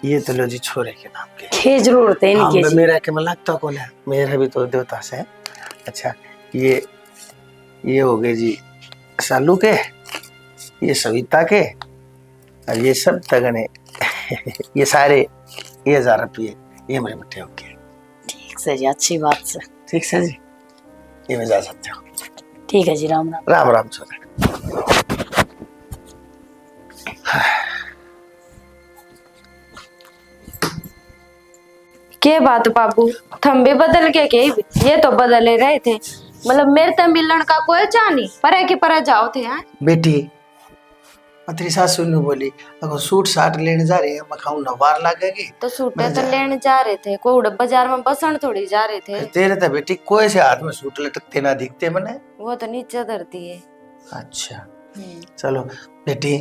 ये तो लो जी छोरे के नाम के क्या जरूरत है इनकी जी? मेरा के मैं लगता कौन है, मेरा भी तो देवता से। अच्छा ये हो गए जी सालू के, ये सविता के, और ये सब तगने ये सारे ये 1000 रुपये ये मेरे बट्टे हो गए। ठीक से जी, अच्छी बात से। ठीक से जी, ये मैं जा सकते हो। ठीक है जी, राम राम। राम राम छोरे। के बात बाबू, थम भी बदल के ये तो बदले रहे थे, मतलब मेरे तो मिलन का कोई चाह नहीं, परे की परे जाओ थे। हैं बेटी तेरी सासू ने बोली अगर सूट साट लेने जा रही है, मैं खाऊं ना वार लगेगी तो सूटे तो लेने जा रहे थे, कोई बाजार में बसन थोड़ी जा रहे थे। तेरे तो बेटी कोई से हाथ में सूट लटकते ना दिखते मने। वो तो नीचे धरती है। अच्छा चलो बेटी,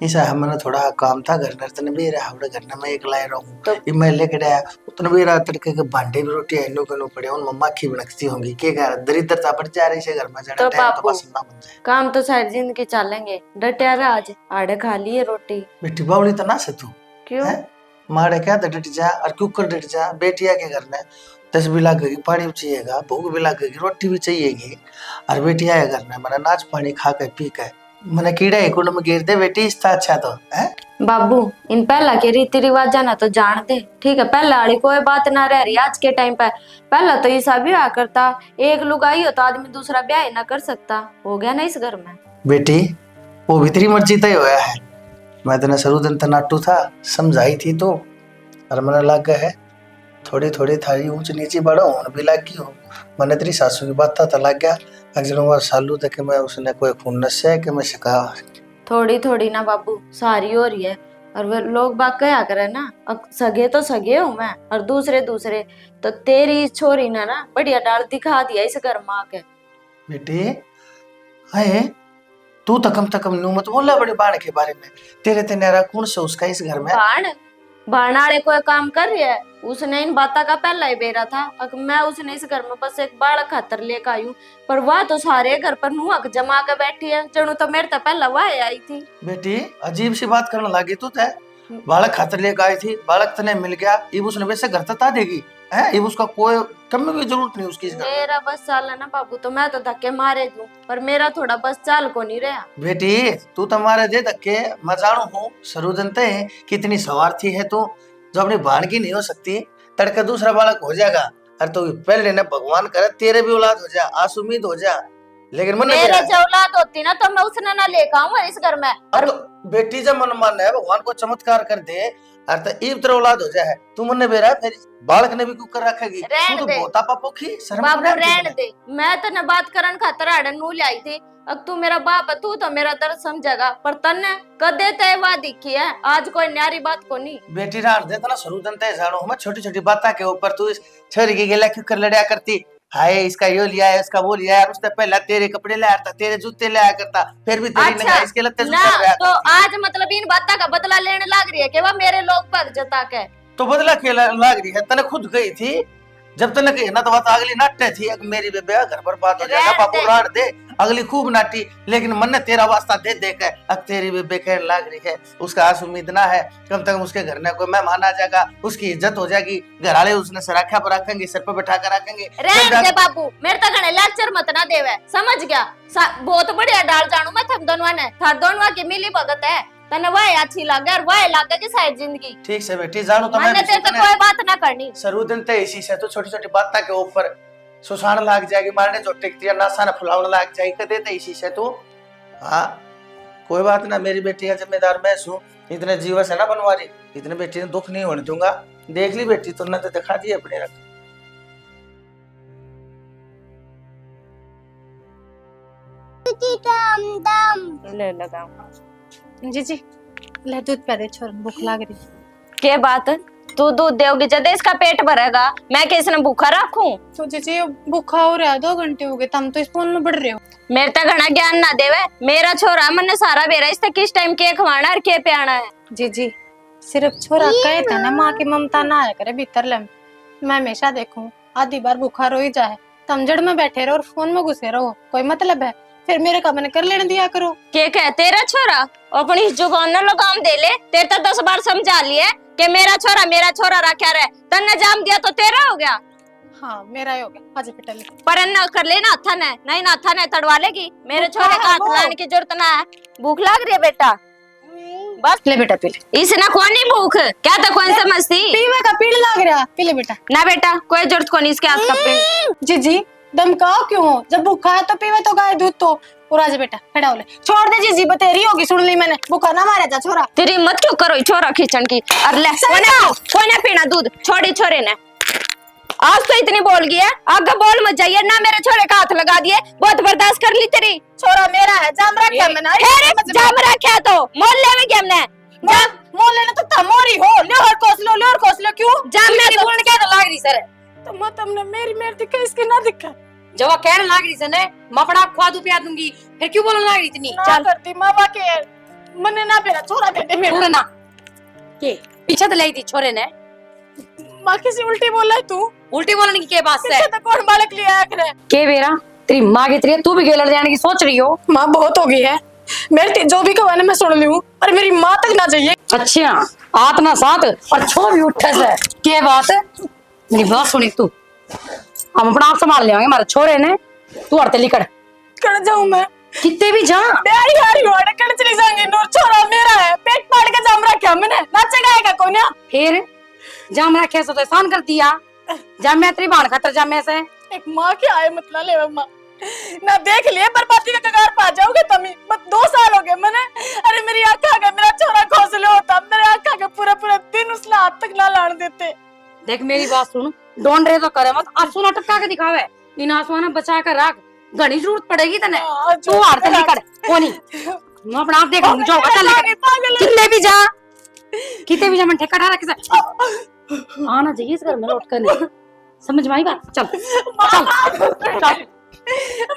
ऐसा हमने थोड़ा काम था घर नर्तन भी रहा हमने घर में एक लाए रहूं तो ये मैं लेके आया उतने भी रात तड़के के भांडे भी रोटी आइनो के नो पड़े उन मम्मा की बनकती होंगी के घर दरिद्रता बढ़ जा रही है घर में जाना तो टाइम तो बापू बस ना बन जाए। काम तो सारी जिंदगी चलेंगे, डटिया रहा आज आड़े खा लिए रोटी। बेटी बावली तो ना से तू क्यों है? मारे क्या डट जा और क्यों कर डट जा, बेटिया के घर में 10 भी लगेगी, पानी भी चाहिएगा, भूख भी लगेगी, रोटी भी चाहिएगी, और बेटिया के घर में मैंने नाच पानी खा के पी के मैंने कीड़ा कुंड में गिर दे बेटी इसका अच्छा तो है। बाबू इन पहला के रीति रिवाज ना तो जान दे, ठीक है, पहला वाली कोई बात ना रह रही आज के टाइम पर। पहला तो ये सब ब्याह करता, एक लुगाई हो तो आदमी दूसरा ब्याह ना कर सकता, हो गया ना इस घर में। बेटी वो भी तेरी मर्जी तय होया है, मैं तेने शुरू दिन तनाटू था समझाई थी तो, और मैंने लग गया है थोड़ी थोड़ी थारी ऊंच नीचे बढ़ो होने भी लग गई हो। मैंने तेरी सासू की बात था लग गया अगर सालू तक कि मैं उसने कोई खून नशे कि मैं शिका थोड़ी थोड़ी ना बाबू सारी हो रही है। और वो लोग बात क्या करे ना, अब सगे तो सगे हूँ मैं और दूसरे दूसरे, तो तेरी छोरी ने ना बढ़िया डाल दिखा दिया इस घर में आके। बेटी है तू तकम नू मत बोला बड़े बाण के बारे में, तेरे ते नारा कौन से उसका इस घर में बाण वाले कोई काम कर रही है, उसने इन बातों का पहला ही बेरा था। अगर मैं उसने इस घर में बस एक बालक खातर लेकर आई हूँ, पर वह तो सारे घर पर नुहक जमा के बैठी है, जणू तो मेरे तो पहला वह आई थी। बेटी अजीब सी बात करने लगी तू ते, बालक खातर लेकर आई थी, बालक तने मिल गया, इब उसने वैसे घर तक देगी है, इब उसका कोई कम की जरूरत नहीं उसकी इस घर में। मेरा बस चाल है ना बाबू, तो मैं तो धक्के मारे दूं, पर मेरा थोड़ा बस चाल को नहीं रहा। बेटी तू तो हमारे दे धक्के, मैं जानू हूँ शुरू जनते हैं कितनी स्वार्थी है तू, जो अपनी भान की नहीं हो सकती, तड़के दूसरा बालक हो जाएगा। अरे तो पहले ने भगवान करे तेरे भी औलाद हो जा, आस उम्मीद हो जा, लेकिन मन मेरे जो औलाद होती ना तो मैं उसने ना लेकर आऊंगा इस घर में। और तो बेटी जब मन मान है भगवान को चमत्कार कर दे, अरे तो ईब तेरा औलाद हो जाए, तू मन ने बेरा फिर बालक ने भी कुछ कर रखेगी, रहन तू तो दे। बहुत पापोखी शर्म बाबू नहीं आती रहन तुझे? दे, मैं तने बात करन खातर आड़न नू लाई थी। अब तू मेरा बाप है, तू तो मेरा दर्द समझेगा, पर तन्ने कदे तय वा दिखी है, आज कोई न्यारी बात को नहीं। बेटी रात देता ना शुरू जनते जानो मैं छोटी छोटी बातें के ऊपर तू इस छोरी की गिला क्यों कर लड़ाया करती, हाय इसका यो लिया है इसका वो लिया है, उसने पहले तेरे कपड़े लाया था, तेरे जूते लाया करता, फिर भी तेरी अच्छा, इसके लत्ते ना जूते लाया तो करती। आज मतलब इन बातों का बदला लेने लग रही है कि वह मेरे लोग पग जता के। तो बदला के लाग रही है, तने खुद गई थी जब तने कही ना तो बात अगली नाट्य थी, अब मेरी बेबे घर पर बात हो जाएगा, रहने बाबू दे। राड़ दे, अगली खूब नाटी, लेकिन मन ने तेरा वास्ता दे दे के अब तेरी बेबे कहने लाग रही है, उसका आस उम्मीद ना है, कम तक उसके घर में कोई मेहमान आ जाएगा, उसकी इज्जत हो जाएगी, घर वाले उसने सराख्या पर रखेंगे, सर पर बैठा कर रखेंगे। रहन दे बाबू, मेरे तक घणे लेक्चर मत ना देवे, समझ गया? बहुत बढ़िया डाल जानू मैं थम दोनों ने, थार दोनों की मिली भगत है, तने वह अच्छी लागे और वह लागे की शायद जिंदगी। ठीक से बेटी जानू तो मैंने तेरे से कोई बात ना करनी। सरू दिन ते इसी से तो छोटी छोटी बातें के ऊपर सुसान लाग जाएगी, मारने जो टिकती नासा न फुलावन लाग जाएगी, कदे ते इसी से तू। हाँ कोई बात ना, मेरी बेटी का जिम्मेदार मैं हूँ, इतने जीवन से ना बनवारी, इतने बेटी ने दुख नहीं होने दूंगा, देख ली बेटी तुमने तो दिखा दी अपने रख। ले लगाओ। जी जी, ले दूध पी दे छोर, भूख लग रही। के बात तू दूध दोगी जब इसका पेट भरेगा, मैं किसने भूखा रखूं? तो जी भूखा हो रहा है, 2 घंटे हो गए, तुम तो स्पून में बढ़ रहे हो। मेरे तक घना ज्ञान ना देवे, मेरा छोरा मैंने सारा बेरा इससे किस टाइम के खवाना और के पियाना है। जी सिर्फ छोरा कहे था ना माँ की ममता ना आया करे भीतर ले, मैं हमेशा देखूं आधी बार बुखार हो ही जाए, तुम जड़ में बैठे रहो और फोन में घुसे रहो, कोई मतलब है? फिर मेरे काम कर लेने दिया करो। के कह तेरा छोरा अपनी जुबान न लगाम दे ले, तेरे तो 10 बार समझा लिया कि मेरा छोरा रखा रहे, तन्ने जाम दिया तो तेरा हो गया। हाँ मेरा ही हो गया, आज पिटल पर अन्ना कर लेना था ने, नहीं ना था ने तड़वा लेगी, मेरे छोरे का हाथ लाने की जरूरत ना है। भूख लग रही है बेटा, बस ले बेटा पी ले। इसना कौन भूख क्या तो कौन समझती पीवे का पीड़ लग रहा, पी ले बेटा। ना बेटा कोई जरूरत को नहीं इसके हाथ का पे। जी दम खाओ क्यों हो, जब भूखा है तो पीवे तो गाय दूध तो। और आज बेटा खड़ा हो ले, छोड़ दे जी बतेरी होगी, सुन ली मैंने, भूखा ना मारे जा छोरा। तेरी मत क्यों करो छोरा खींचन की, और ले कोने पीना दूध, छोड़ी छोरे ने आज तो इतनी बोल गई है, आगे बोल मत जाइए ना, मेरे छोरे का हाथ लगा दिए, बहुत बर्दाश्त कर ली तेरी। छोरा मेरा है, जाम रखा मैंने, जाम रखा तो मोहल्ले में क्या हमने जाम मोहल्ले ने तो तमोरी हो, ले और कोस लो क्यों जाम मेरी बोलने क्या तो लाग रही सर, तो मत हमने मेरी दिखा इसके ना दिखा, जब वो कहने लाग रही सर ने मैं अपना खुआ दूं पिया दूंगी, फिर क्यों बोलने लाग रही इतनी? चल करती माँ बाके मने ना मेरा छोरा दे दे मेरे छोड़े ना के पीछे तो लाई थी छोरे ने, माँ किसी उल्टी बोला है तू, उल्टी बोलने की क्या बात से? पीछे तो कौन बालक लिया है करे? के बेरा तेरी माँ की तेरी तू भी गेलड़ जाने की सोच रही हो? माँ बहुत हो गई है, मेरे जो भी कहवाने मैं सुन ली हूँ, पर मेरी माँ तक ना चाहिए। अच्छा आत ना साथ और छो भी उठे से के बात है? मेरी बात सुनी तू, हम अपना आप संभाल लेंगे, हमारे छोरे ने तू हड़ते लिकड़ कर जाऊं मैं कितने भी जा प्यारी हारी वाड़े कर चली जाएंगे, नूर छोरा मेरा है, पेट फाड़ के जाम रखा मैंने, नाचेगा आएगा कौन या? फिर जाम रखे तो एहसान कर दिया, जाम मैं तेरी बाण खातर जाम में से एक माँ के आए मतलब ले माँ ना देख लिए बर्बादी का कगार पा जाओगे तमी, बस 2 साल हो गए मैंने, अरे मेरी आंखा के मेरा छोरा घोंसले होता, मेरे आंखा के पूरा दिन उसने हाथ तक ना लाने देते। देख मेरी बात सुन, डोंड रहे तो करे मत, आंसू ना टपका के दिखावे, इन आंसुओं ने बचा कर रख, घनी जरूरत पड़ेगी तने, तू हार से निकल कोनी मैं अपना आप देख लूंगी, जो होगा चल कितने भी जा कितने भी जा, मैं ठेका डाला किसे आना चाहिए इस घर में लौट कर, नहीं समझ में आई बात? चल चल चल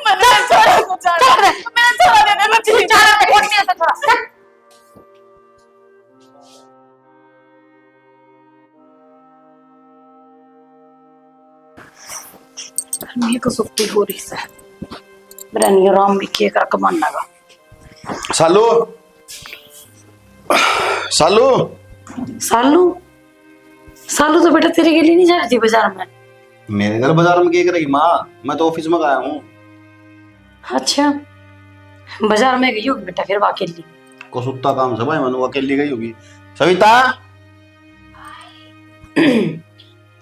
मैंने छोरा को चल रे, मेरा छोरा दे दे, मैं तू जा रहा है कोट में ऐसा थोड़ा चल। मेरे को सुक्ति हो रही है, मेरा नहीं राम भी किए कर कमाना का। सालू सालू सालू सालू तो बेटा तेरे के लिए नहीं जा रही थी बाजार में। मेरे घर बाजार में क्या करेगी माँ, मैं तो ऑफिस में गया हूँ। अच्छा बाजार में गई होगी बेटा फिर वो अकेली। को सुत्ता काम सब है, मनु अकेली गई होगी। सविता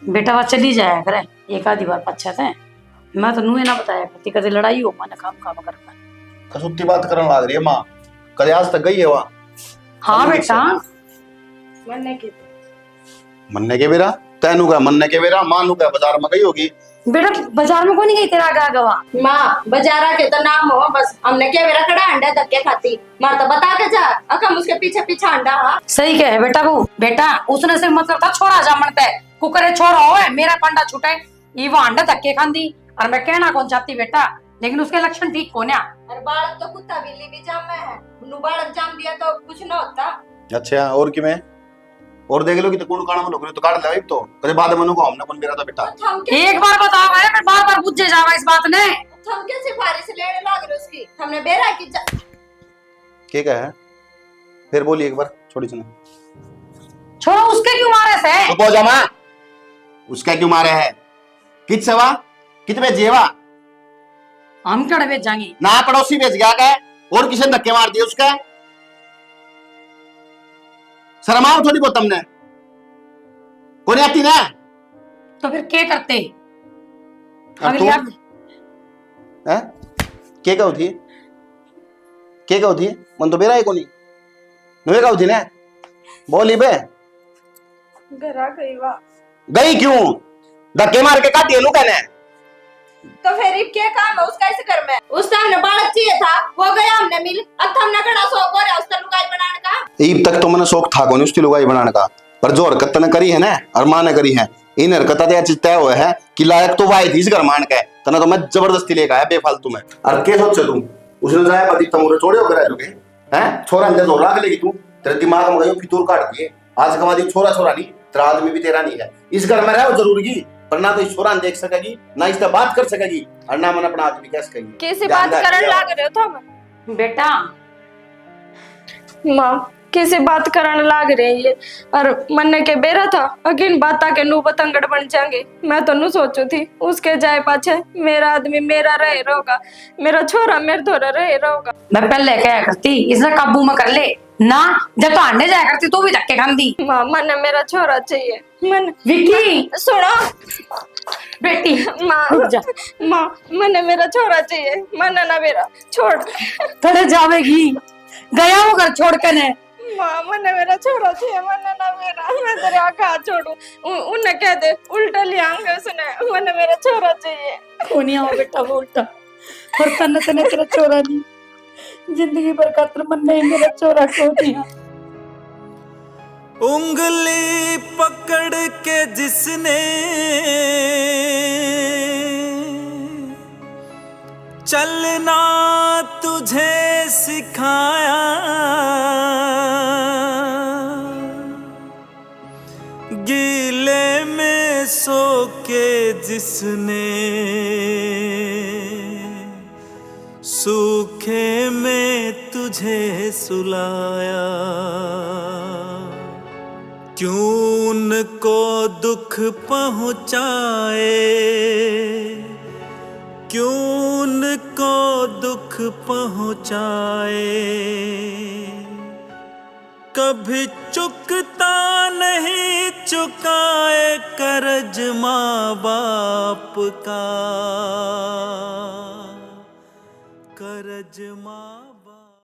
बेटा वह चली जाया करे एक आधी बार पश्चात है। मैं तो नूहे ना बताया करती कदे लड़ाई हो माने काम काम करना। कसुत्ती बात करने लग रही है माँ, कल आज तक गई है वहाँ। हाँ बेटा मन्ने के बेरा तैनू का मन्ने के बेरा मानू का बाजार में गई होगी। बेटा बाजार में कौन नहीं गई तेरा आगा गवा। माँ बाजारा के तो नाम हो बस, हमने क्या मेरा कड़ा अंडा धक्के खाती, मार तो बता के जा अकम उसके पीछे पीछे अंडा। हाँ सही कहे बेटा वो बेटा उसने सिर्फ मतलब था छोरा जामनता है कुकरे छोरा हो है मेरा पंडा छूटे ये वो अंडा धक्के खांदी। और मैं कहना कौन चाहती बेटा लेकिन उसके लक्षण ठीक को ना। अरे बालक तो कुत्ता बिल्ली भी जाम में है, नु बालक जाम दिया तो कुछ ना होता। अच्छा और कि मैं और देख लो कि तो कौन काना में लोग तो काट ले तो कदे बाद मनु को हमने कौन बेरा था बेटा। हम एक बार बताओ है फिर बार बार पूछे जावा इस बात ने। हम क्या सिफारिश लेने लग रहे उसकी, हमने बेरा की क्या कहा है फिर बोली एक बार छोड़ी सुने। छोरा उसके क्यों मारे से तो पो जामा उसका क्यों मारे है कित सवा कितने जेवा हम कड़े बेच जाएंगे ना पड़ोसी बेच गया क्या और किसी ने धक्के मार दिए उसका। शर्म आओ थोड़ी बहुत तुमने कौन आती ना तो फिर क्या करते अब अगली तू हैं क्या कहू थी क्या कहू थी मन तो बेरा है कोनी नुए कहू थी ना बोली बे घरा गई वाह। गई क्यों धक्के मार के काटी नु कहने। तो फिर क्या काम है उसका इस घर में, उस टाइम ने बालक चाहिए था वो गया हमने मिल, अब तो हमने कड़ा शौक हो रहा उसका लुगाई बनाने का। ईब तक तो मैंने शौक था कोनी उसकी लुगाई बनाने का, पर जो हरकत ने करी है ना और मां ने करी है इन हरकत तय हुआ है कि लायक तो वाई थी इस घर मान के तना तो मैं जबरदस्ती लेकर आया बेफालतू में। और के सोच तू उसने जाया पति तमोरे छोड़े होकर आयोगे हैं छोरा अंदर जोर रख लेगी तू तेरे दिमाग में गई फितूर काट दिए आज के बाद छोरा छोरा नहीं तेरा आदमी भी तेरा नहीं है इस घर में रहो जरूरी पर ना तो इस छोरा देख सकेगी ना इससे बात कर सकेगी और ना मन अपना आदमी कह सकेगी। कैसे बात करने लग रहे हो तुम बेटा माँ कैसे बात करने लाग रहे हैं ये, और मन्ने के बेरा था अगिन बाता के नू बतंगड़ बन जाएंगे। मैं तो नू सोचू थी उसके जाए पाछे मेरा आदमी मेरा रहे रहोगा, मेरा छोरा मेरे थोड़ा रहे रहोगा। मैं पहले क्या करती इसे काबू में कर ले ना जब तो आने जाया करती तो भी धक्के खांदी। माँ मन्ने मेरा छोरा चाहिए। मन विक्की सुनो बेटी माँ रुक जा माँ मन्ने मेरा छोरा चाहिए, मन्ना ना मेरा छोड़। थोड़े जावेगी गया वो घर छोड़ के ने। माँ मन्ने मेरा छोरा चाहिए, मन्ना ना मेरा, मैं तेरे आका हाथ छोड़ू उन्हें कह दे उल्टा ले आएंगे उसने, मन्ने मेरा छोरा चाहिए। कोनी आओ बेटा वो उल्टा और तन्ने तने तेरा छोरा नहीं जिंदगी भर खातर मन नहीं मेरा छोरा खो दिया। उंगली पकड़ के जिसने चलना तुझे सिखाया गीले में सो के जिसने सूखे में तुझे सुलाया क्यों उनको दुख पहुंचाए क्यों उनको दुख पहुंचाए कभी चुकता नहीं चुकाए कर्ज माँ बाप का कर्ज माँ